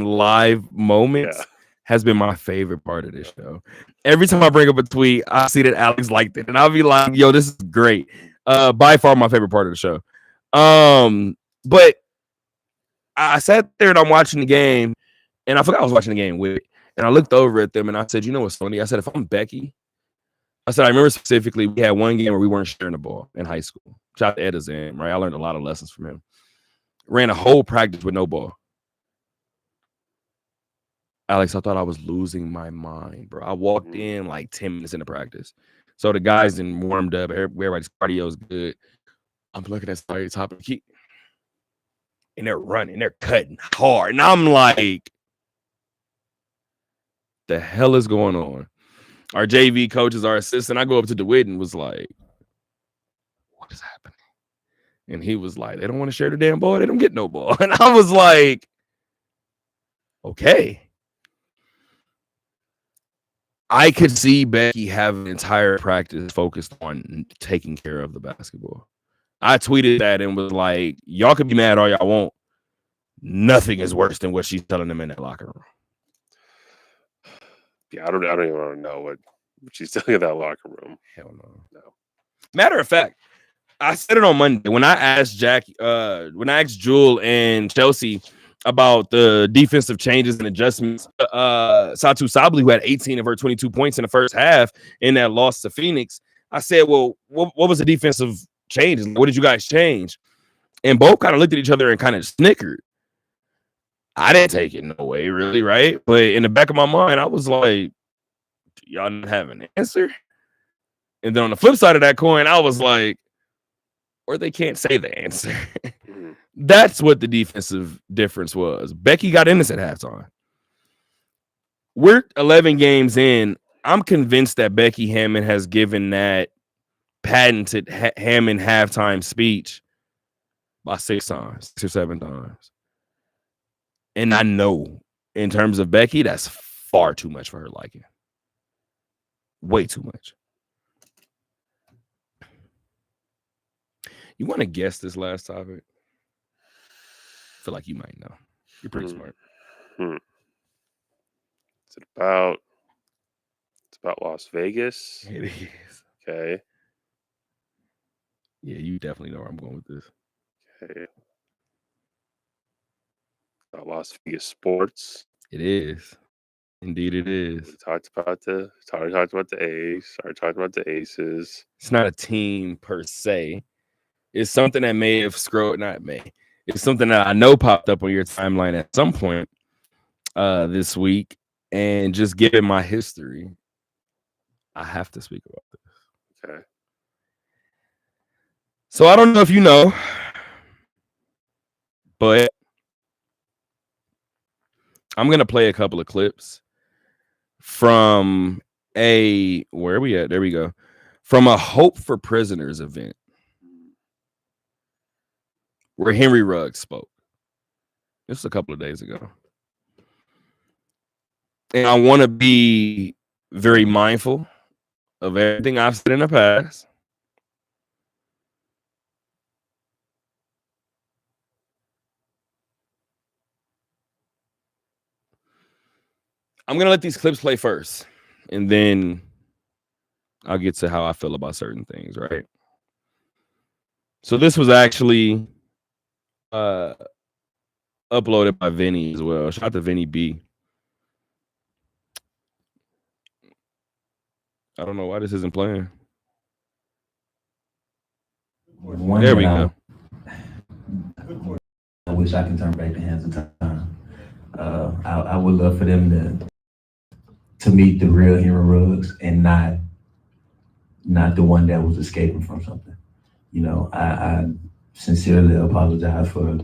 live moments has been my favorite part of this show. Every time I bring up a tweet, I see that Alex liked it, and I'll be like, yo, this is great. By far my favorite part of the show. But I sat there and I'm watching the game, and I forgot I was watching the game with it. And I looked over at them and I said, you know what's funny? I said, if I'm Becky, I remember specifically we had one game where we weren't sharing the ball in high school. Shout out to Ed Azam, right? I learned a lot of lessons from him. Ran a whole practice with no ball. Alex, I thought I was losing my mind, bro. I walked in like 10 minutes into practice. So the guys then warmed up. Everybody's cardio is good. I'm looking at somebody top of the key. And they're running. They're cutting hard. And I'm like, the hell is going on? Our JV coach is our assistant. I go up to DeWitt and was like, what is happening? And he was like, they don't want to share the damn ball. They don't get no ball. And I was like, okay. I could see Becky have an entire practice focused on taking care of the basketball. I tweeted that and was like, y'all can be mad all y'all want. Nothing is worse than what she's telling them in that locker room. Yeah, I don't even want to know what she's telling in that locker room. Hell no. Matter of fact, I said it on Monday when I asked Jewel and Chelsea about the defensive changes and adjustments. Satu Sabli, who had 18 of her 22 points in the first half in that loss to Phoenix, I said, well, what was the defensive changes? What did you guys change? And both kind of looked at each other and kind of snickered. I didn't take it no way, really, right? But in the back of my mind, I was like, y'all not have an answer? And then on the flip side of that coin, I was like, or they can't say the answer. That's what the defensive difference was. Becky got in this at halftime. We're 11 games in. I'm convinced that Becky Hammon has given that patented Hammon halftime speech by 6 or 7 times. And I know in terms of Becky, that's far too much for her liking. Way too much. You want to guess this last topic? I feel like you might know. You're pretty smart. Is it about? It's about Las Vegas. It is. Okay. Yeah, you definitely know where I'm going with this. Okay. About Las Vegas sports. It is. Indeed, it is. We talked about the A's. Already talked about the Aces. It's not a team per se. It's something that may have It's something that I know popped up on your timeline at some point this week. And just given my history, I have to speak about this. Okay. So I don't know if you know, but I'm going to play a couple of clips from where are we at? There we go. From a Hope for Prisoners event where Henry Ruggs spoke. This was a couple of days ago. And I want to be very mindful of everything I've said in the past. I'm going to let these clips play first, and then I'll get to how I feel about certain things, right? So this was actually uploaded by Vinny as well. Shout out to Vinny B. I don't know why this isn't playing. There we go. I wish I can turn back the hands of time. I would love for them to meet the real Henry Ruggs and not the one that was escaping from something. You know, I sincerely apologize for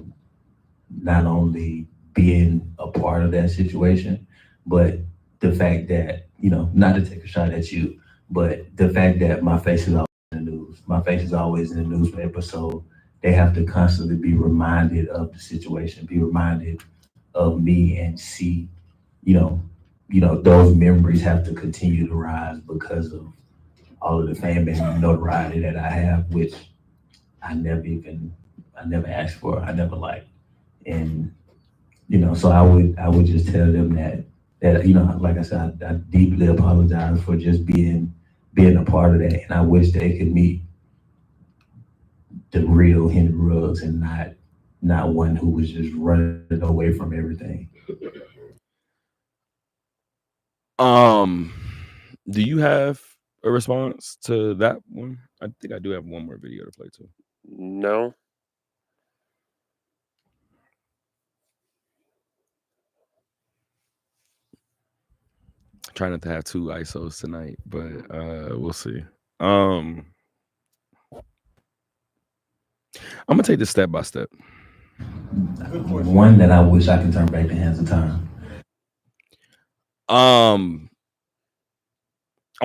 not only being a part of that situation, but the fact that, you know, not to take a shot at you, but the fact that my face is always in the news. My face is always in the newspaper, so they have to constantly be reminded of the situation, be reminded of me, and see, you know, those memories have to continue to rise because of all of the fame and notoriety that I have, which I never asked for, I never liked. And, you know, so I would just tell them that, you know, like I said, I deeply apologize for just being a part of that. And I wish they could meet the real Henry Ruggs and not one who was just running away from everything. Do you have a response to that one? I think I do have one more video to play too. No. Trying not to have two ISOs tonight, but we'll see. I'm gonna take this step by step. One that I wish I can turn back the hands of time. I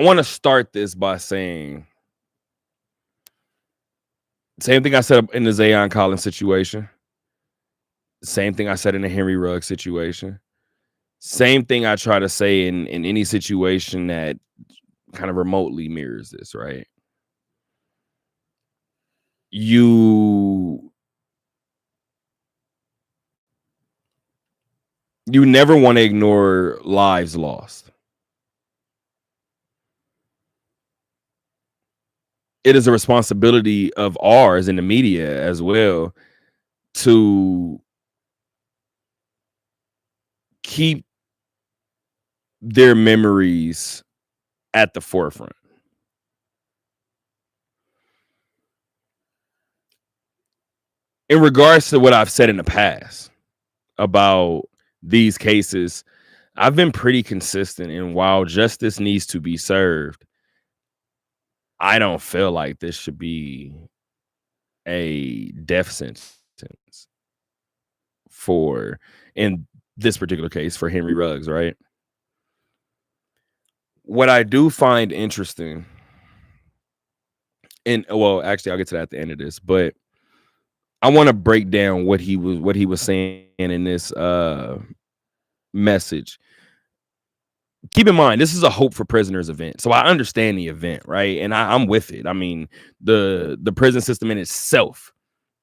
want to start this by saying same thing I said in the Zayon Collins situation. Same thing I said in the Henry Ruggs situation. Same thing I try to say in any situation that kind of remotely mirrors this, right? You never want to ignore lives lost. It is a responsibility of ours in the media as well to keep their memories at the forefront. In regards to what I've said in the past about these cases, I've been pretty consistent, and while justice needs to be served, I don't feel like this should be a death sentence for, in this particular case, for Henry Ruggs, right? What I do find interesting, and well, actually, I'll get to that at the end of this, but I want to break down what he was saying in this message. keep in mind, this is a Hope for Prisoners event. So I understand the event, right? And I'm with it. I mean, the prison system in itself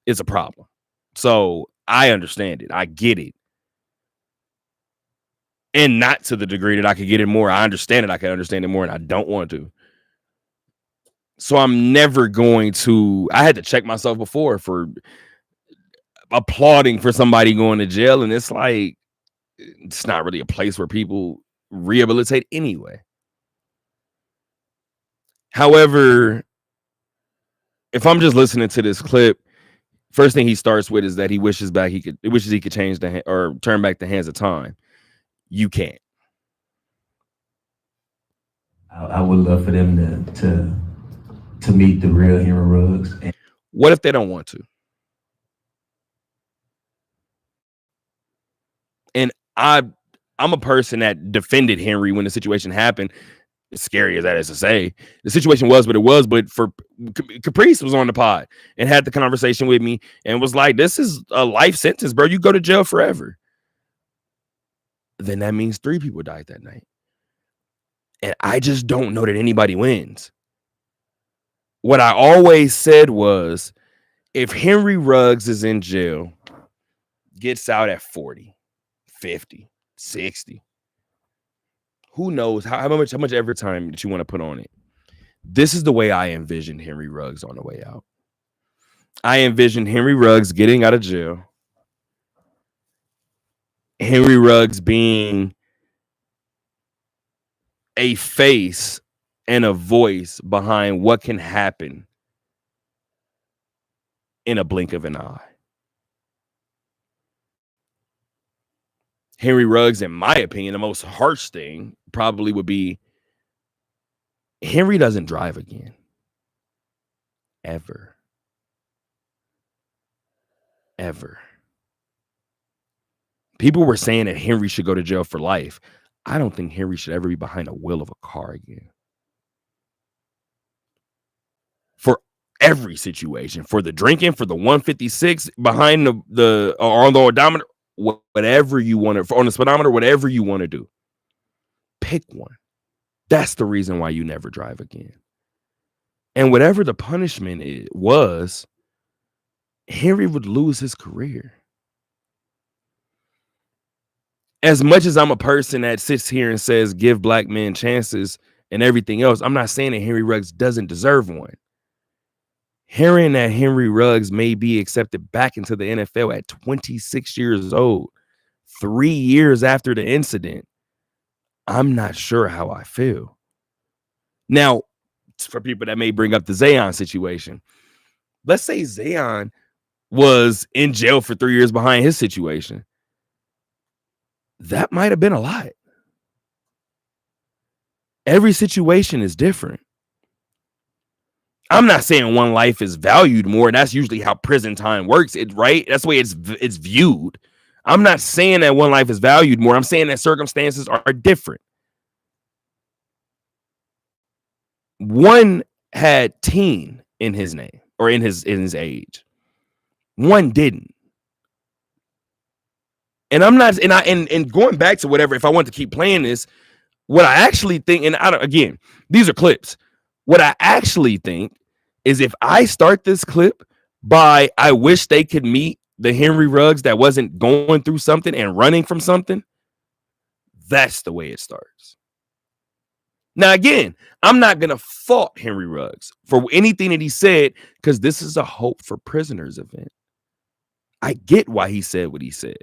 is a problem. So I understand it. I get it. And not to the degree that I could get it more. I understand it. I can understand it more, and I don't want to. So I'm never going to. I had to check myself before for applauding for somebody going to jail. And it's like, it's not really a place where people rehabilitate anyway. However, if I'm just listening to this clip, first thing he starts with is that he wishes he could change or turn back the hands of time. You can't. I would love for them to meet the real Henry Ruggs. And What if they don't want to? And I'm a person that defended Henry when the situation happened. As scary as that is to say, the situation was what it was. But for Caprice was on the pod and had the conversation with me and was like, "This is a life sentence, bro. You go to jail forever." Then that means 3 people died that night. And I just don't know that anybody wins. What I always said was, if Henry Ruggs is in jail, gets out at 40, 50, 60, who knows how much every time that you want to put on it. This is the way I envision Henry Ruggs on the way out. I envision Henry Ruggs getting out of jail. Henry Ruggs being a face and a voice behind what can happen in a blink of an eye. Henry Ruggs, in my opinion, the most harsh thing probably would be Henry doesn't drive again. Ever. People were saying that Henry should go to jail for life. I don't think Henry should ever be behind the wheel of a car again. For every situation, for the drinking, for the 156 behind the or on the odometer, whatever you want to, on the speedometer, whatever you want to do, pick one. That's the reason why you never drive again. And whatever the punishment was, Henry would lose his career. As much as I'm a person that sits here and says give black men chances and everything else, I'm not saying that Henry Ruggs doesn't deserve one. Hearing that Henry Ruggs may be accepted back into the NFL at 26 years old, 3 years after the incident, I'm not sure how I feel. Now, for people that may bring up the Zion situation, let's say Zion was in jail for 3 years behind his situation. That might have been a lot. Every situation is different. I'm not saying one life is valued more. That's usually how prison time works, right? That's the way it's viewed. I'm not saying that one life is valued more. I'm saying that circumstances are different. One had teen in his name or in his age. One didn't. And I'm not, and going back to whatever, if I want to keep playing this, what I actually think, and again, these are clips. What I actually think is if I start this clip by I wish they could meet the Henry Ruggs that wasn't going through something and running from something, that's the way it starts. Now, again, I'm not going to fault Henry Ruggs for anything that he said because this is a Hope for Prisoners event. I get why he said what he said.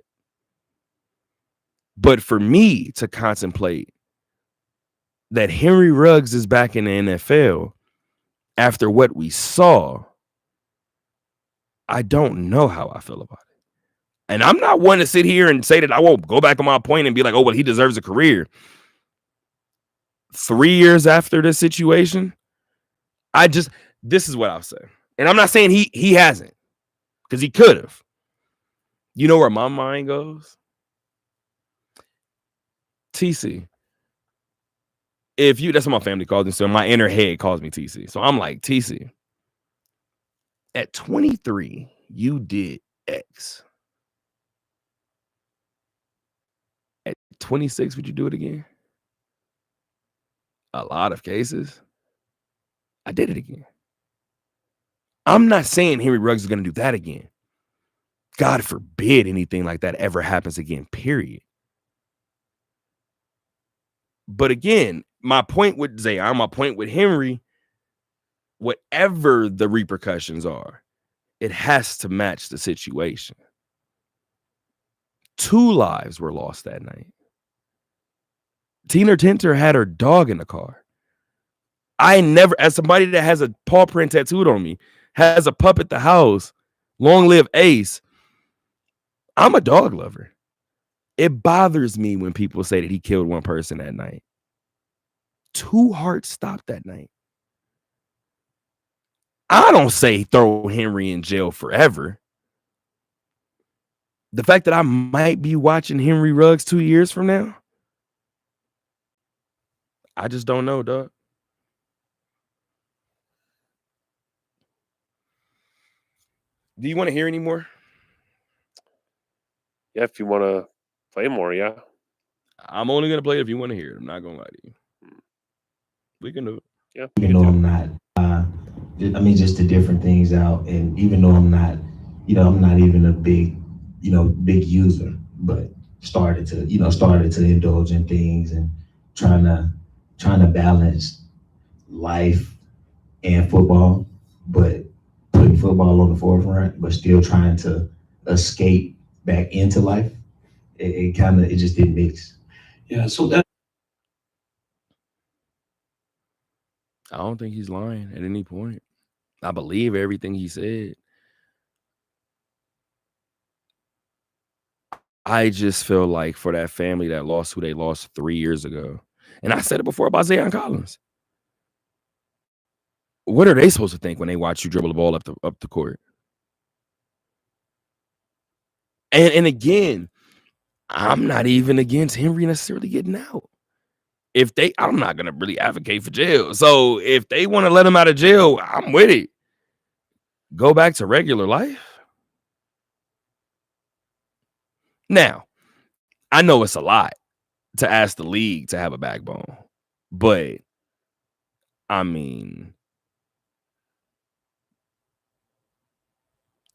But for me to contemplate that Henry Ruggs is back in the NFL after what we saw, I don't know how I feel about it. And I'm not one to sit here and say that I won't go back on my point and be like, oh, well, he deserves a career. 3 years after this situation, this is what I'll say. And I'm not saying he hasn't, because he could have. You know where my mind goes? TC. That's what my family calls me. So my inner head calls me TC. So I'm like, TC, at 23, you did X. At 26, would you do it again? a lot of cases, I did it again. I'm not saying Henry Ruggs is going to do that again. God forbid anything like that ever happens again, period. But again, my point with Zayon, my point with Henry, whatever the repercussions are, it has to match the situation. 2 lives were lost that night. Tina Tinter had her dog in the car. I never, as somebody that has a paw print tattooed on me, has a pup at the house, long live Ace, I'm a dog lover. It bothers me when people say that he killed one person that night. 2 hearts stopped that night. I don't say throw Henry in jail forever. The fact that I might be watching Henry Ruggs 2 years from now, I just don't know, dog. Do you want to hear any more? Yeah, if you want to play more, yeah. I'm only going to play it if you want to hear it. I'm not going to lie to you. We can do it. Yeah. Even though I'm not, I mean, just the different things out. And even though I'm not, I'm not even a big user, but started to indulge in things and trying to balance life and football, but putting football on the forefront, but still trying to escape back into life. It just didn't mix. Yeah, so that. I don't think he's lying at any point. I believe everything he said. I just feel like for that family that lost who they lost 3 years ago, and I said it before about Zayon Collins. What are they supposed to think when they watch you dribble the ball up the court? And again, I'm not even against Henry necessarily getting out. I'm not gonna really advocate for jail. So if they want to let him out of jail, I'm with it. Go back to regular life. Now, I know it's a lot to ask the league to have a backbone, but I mean,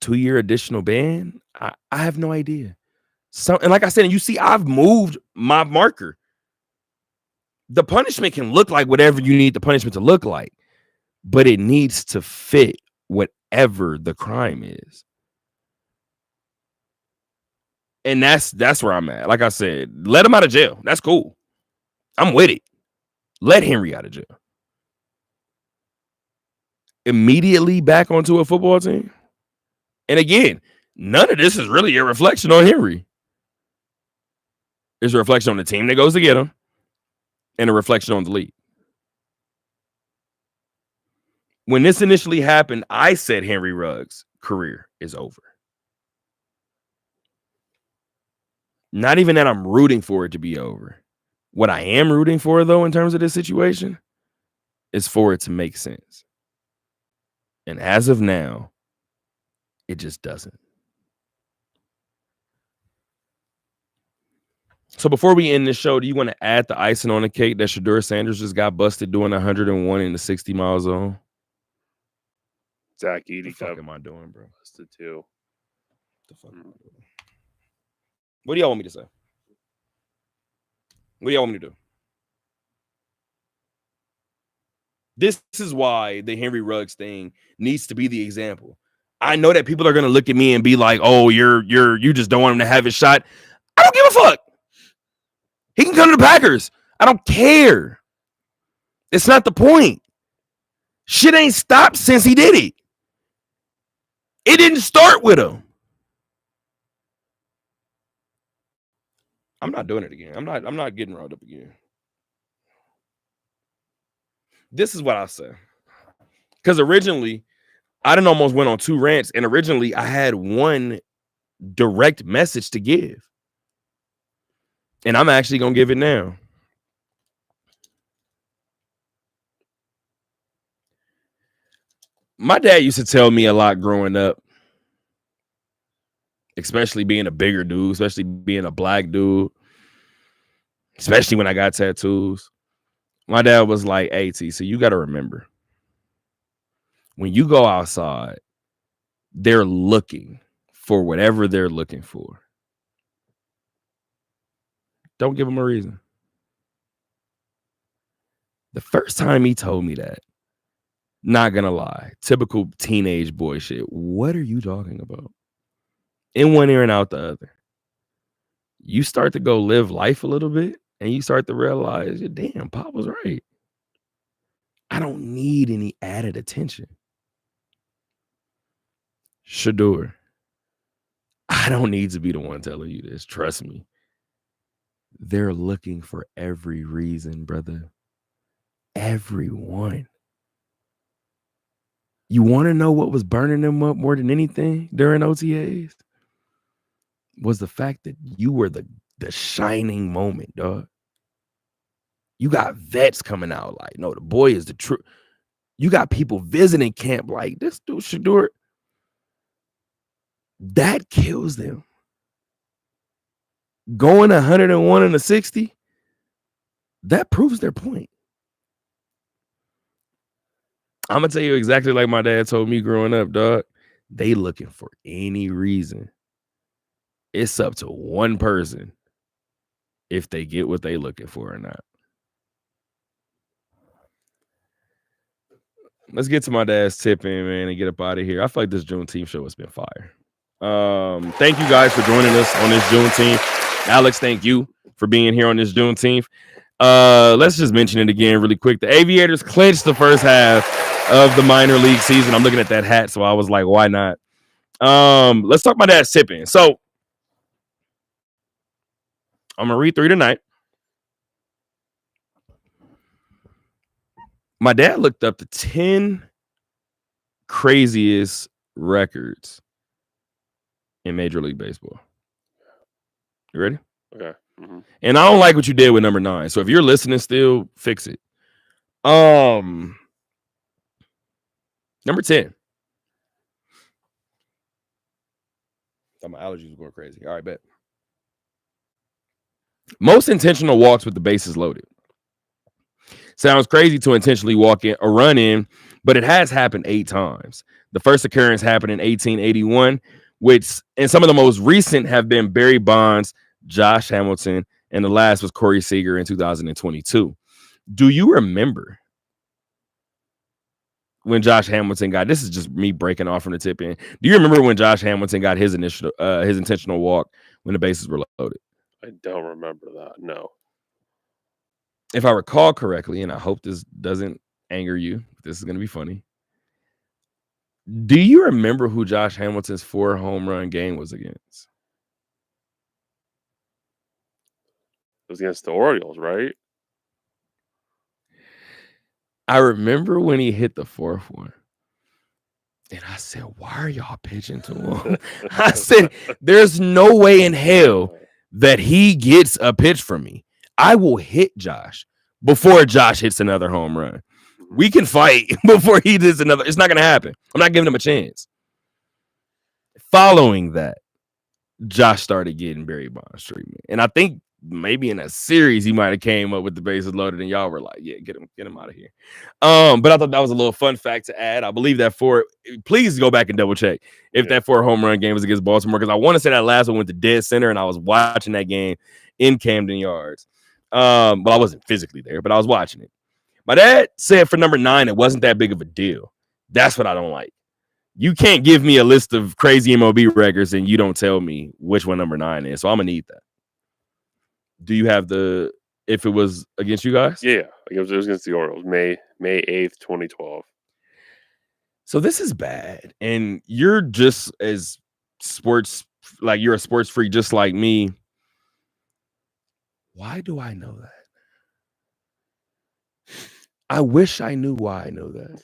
2-year additional ban. I have no idea. And like I said, and you see, I've moved my marker. The punishment can look like whatever you need the punishment to look like, but it needs to fit whatever the crime is. And that's where I'm at. Like I said, let him out of jail. That's cool. I'm with it. Let Henry out of jail. Immediately back onto a football team. And again, none of this is really a reflection on Henry. It's a reflection on the team that goes to get him and a reflection on the league. When this initially happened, I said Henry Ruggs' career is over. Not even that I'm rooting for it to be over. What I am rooting for, though, in terms of this situation, is for it to make sense. And as of now, it just doesn't. So before we end this show, do you want to add the icing on the cake that Shedeur Sanders just got busted doing 101 in the 60 mile zone? Zach Edey. What the fuck am I doing, bro? Busted too. What the fuck am I doing? What do y'all want me to say? What do y'all want me to do? This is why the Henry Ruggs thing needs to be the example. I know that people are gonna look at me and be like, "Oh, you just don't want him to have his shot." I don't give a fuck. He can come to the Packers. I don't care. It's not the point. Shit ain't stopped since he did it. It didn't start with him. I'm not doing it again. I'm not getting riled up again. This is what I say. Because originally, I done almost went on 2 rants, and originally I had one direct message to give. And I'm actually going to give it now. My dad used to tell me a lot growing up, especially being a bigger dude, especially being a black dude, especially when I got tattoos. My dad was like, "Hey, T, so you got to remember, when you go outside, they're looking for whatever they're looking for. Don't give them a reason." The first time he told me that, not gonna lie, typical teenage boy shit. What are you talking about? In one ear and out the other. You start to go live life a little bit, and you start to realize, damn, Pop was right. I don't need any added attention. Shedeur, I don't need to be the one telling you this. Trust me. They're looking for every reason, brother. Everyone. You want to know what was burning them up more than anything during OTAs? Was the fact that you were the shining moment, dog. You got vets coming out like, no, the boy is the truth. You got people visiting camp like, this dude Shedeur. That kills them. Going 101 and a 60, that proves their point. I'm gonna tell you exactly like my dad told me growing up, dog. They looking for any reason. It's up to one person if they get what they looking for or not. Let's get to my dad's tip in, man, and get up out of here. I feel like this Juneteenth show has been fire. Thank you guys for joining us on this Juneteenth. Alex, thank you for being here on this Juneteenth. Let's just mention it again really quick. The Aviators clinched the first half of the minor league season. I'm looking at that hat, so I was like, why not? Let's talk about that sipping. So I'm gonna read 3 tonight. My dad looked up the 10 craziest records in Major League Baseball. You ready? Okay. Mm-hmm. And I don't like what you did with number 9. So if you're listening still, fix it. Number 10. My allergies were going crazy. All right, bet. Most intentional walks with the bases loaded. Sounds crazy to intentionally walk in or run in, but it has happened 8 times. The first occurrence happened in 1881, and some of the most recent have been Barry Bonds, Josh Hamilton, and the last was Corey Seager in 2022. Do you remember when Josh Hamilton got, this is just me breaking off from the tip in. Do you remember when Josh Hamilton got his intentional walk when the bases were loaded? I don't remember that. No. If I recall correctly, and I hope this doesn't anger you, this is going to be funny. Do you remember who Josh Hamilton's 4 home run game was against? It was against the Orioles, right? I remember when he hit the 4th one. And I said, why are y'all pitching to him? I said, there's no way in hell that he gets a pitch from me. I will hit Josh before Josh hits another home run. We can fight before he does another. It's not going to happen. I'm not giving him a chance. Following that, Josh started getting Barry Bonds treatment. And I think maybe in a series he might have came up with the bases loaded and y'all were like, yeah, get him out of here. But I thought that was a little fun fact to add. I believe that please go back and double check if that 4 home run game was against Baltimore, because I want to say that last one went to dead center and I was watching that game in Camden Yards. Well, I wasn't physically there, but I was watching it. My dad said for number 9, it wasn't that big of a deal. That's what I don't like. You can't give me a list of crazy MLB records and you don't tell me which one number 9 is. So I'm going to need that. Do you have if it was against you guys? Yeah, it was against the Orioles, May 8th, 2012. So this is bad. And you're just as sports, like you're a sports freak just like me. Why do I know that? I wish I knew why I know that.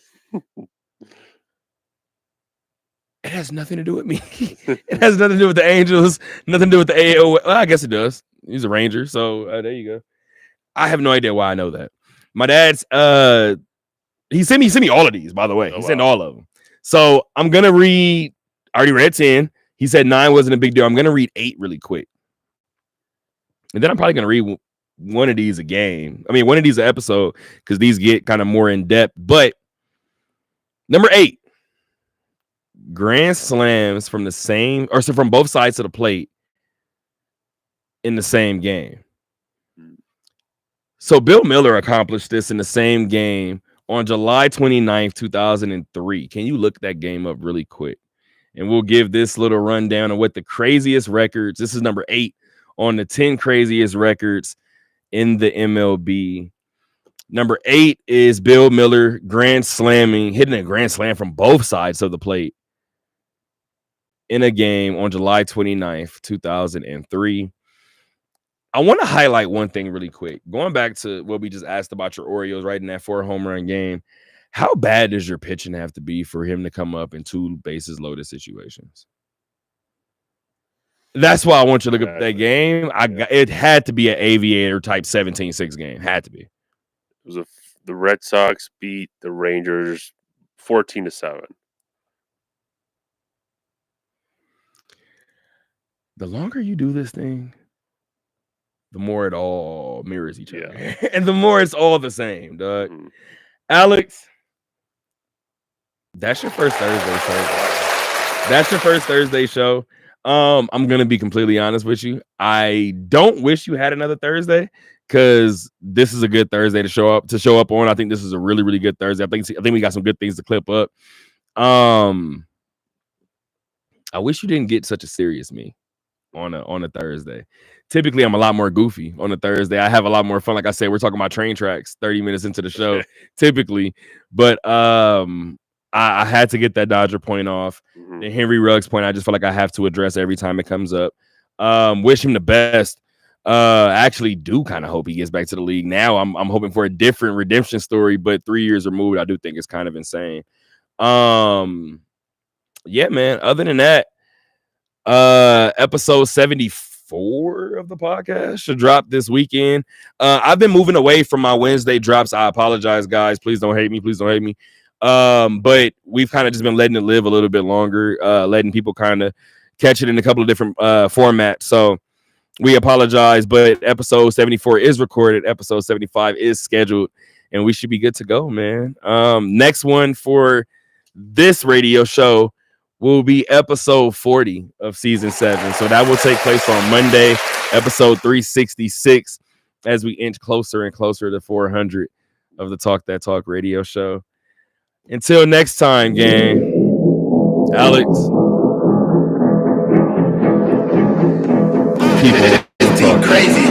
It has nothing to do with me. It has nothing to do with the Angels, nothing to do with the AO. Well, I guess it does. He's a Ranger, so there you go. I have no idea why I know that. My dad's he sent me all of these, by the way. He sent all of them. So I'm gonna read. I already read 10. He said 9 wasn't a big deal. I'm gonna read 8 really quick, and then I'm probably gonna read one of these a game. I mean, one of these an episode because these get kind of more in depth. But number 8, grand slams from from both sides of the plate in the same game. So Bill Miller accomplished this in the same game on July 29th, 2003. Can you look that game up really quick? And we'll give this little rundown of what the craziest records. This is number 8 on the 10 craziest records in the MLB. Number 8 is Bill Miller hitting a grand slam from both sides of the plate in a game on July 29th, 2003. I want to highlight one thing really quick. Going back to what we just asked about your Orioles, right, in that 4 home run game. How bad does your pitching have to be for him to come up in 2 bases loaded situations? That's why I want you to look at that game. It had to be an aviator type 17-6 game. Had to be. It was the Red Sox beat the Rangers 14-7. The longer you do this thing, the more it all mirrors each other. And the more it's all the same, dog. Mm-hmm. Alex, that's your first Thursday show. I'm going to be completely honest with you. I don't wish you had another Thursday because this is a good Thursday to show up on. I think this is a really, really good Thursday. I think we got some good things to clip up. I wish you didn't get such a serious me on a Thursday. Typically, I'm a lot more goofy on a Thursday. I have a lot more fun. Like I said, we're talking about train tracks 30 minutes into the show, typically. But I had to get that Dodger point off. Mm-hmm. The Henry Ruggs point, I just feel like I have to address every time it comes up. Wish him the best. I actually do kind of hope he gets back to the league. Now I'm hoping for a different redemption story, but 3 years removed, I do think it's kind of insane. Yeah, man. Other than that, episode 74 of the podcast should drop this weekend. I've been moving away from my Wednesday drops. I apologize, guys. Please don't hate me. But we've kind of just been letting it live a little bit longer, letting people kind of catch it in a couple of different formats. So we apologize, but episode 74 is recorded. Episode 75 is scheduled, and we should be good to go, man. Next one for this radio show will be episode 40 of season 7. So that will take place on Monday, episode 366, as we inch closer and closer to 400 of the Talk That Talk radio show. Until next time, gang. Alex. People. Crazy.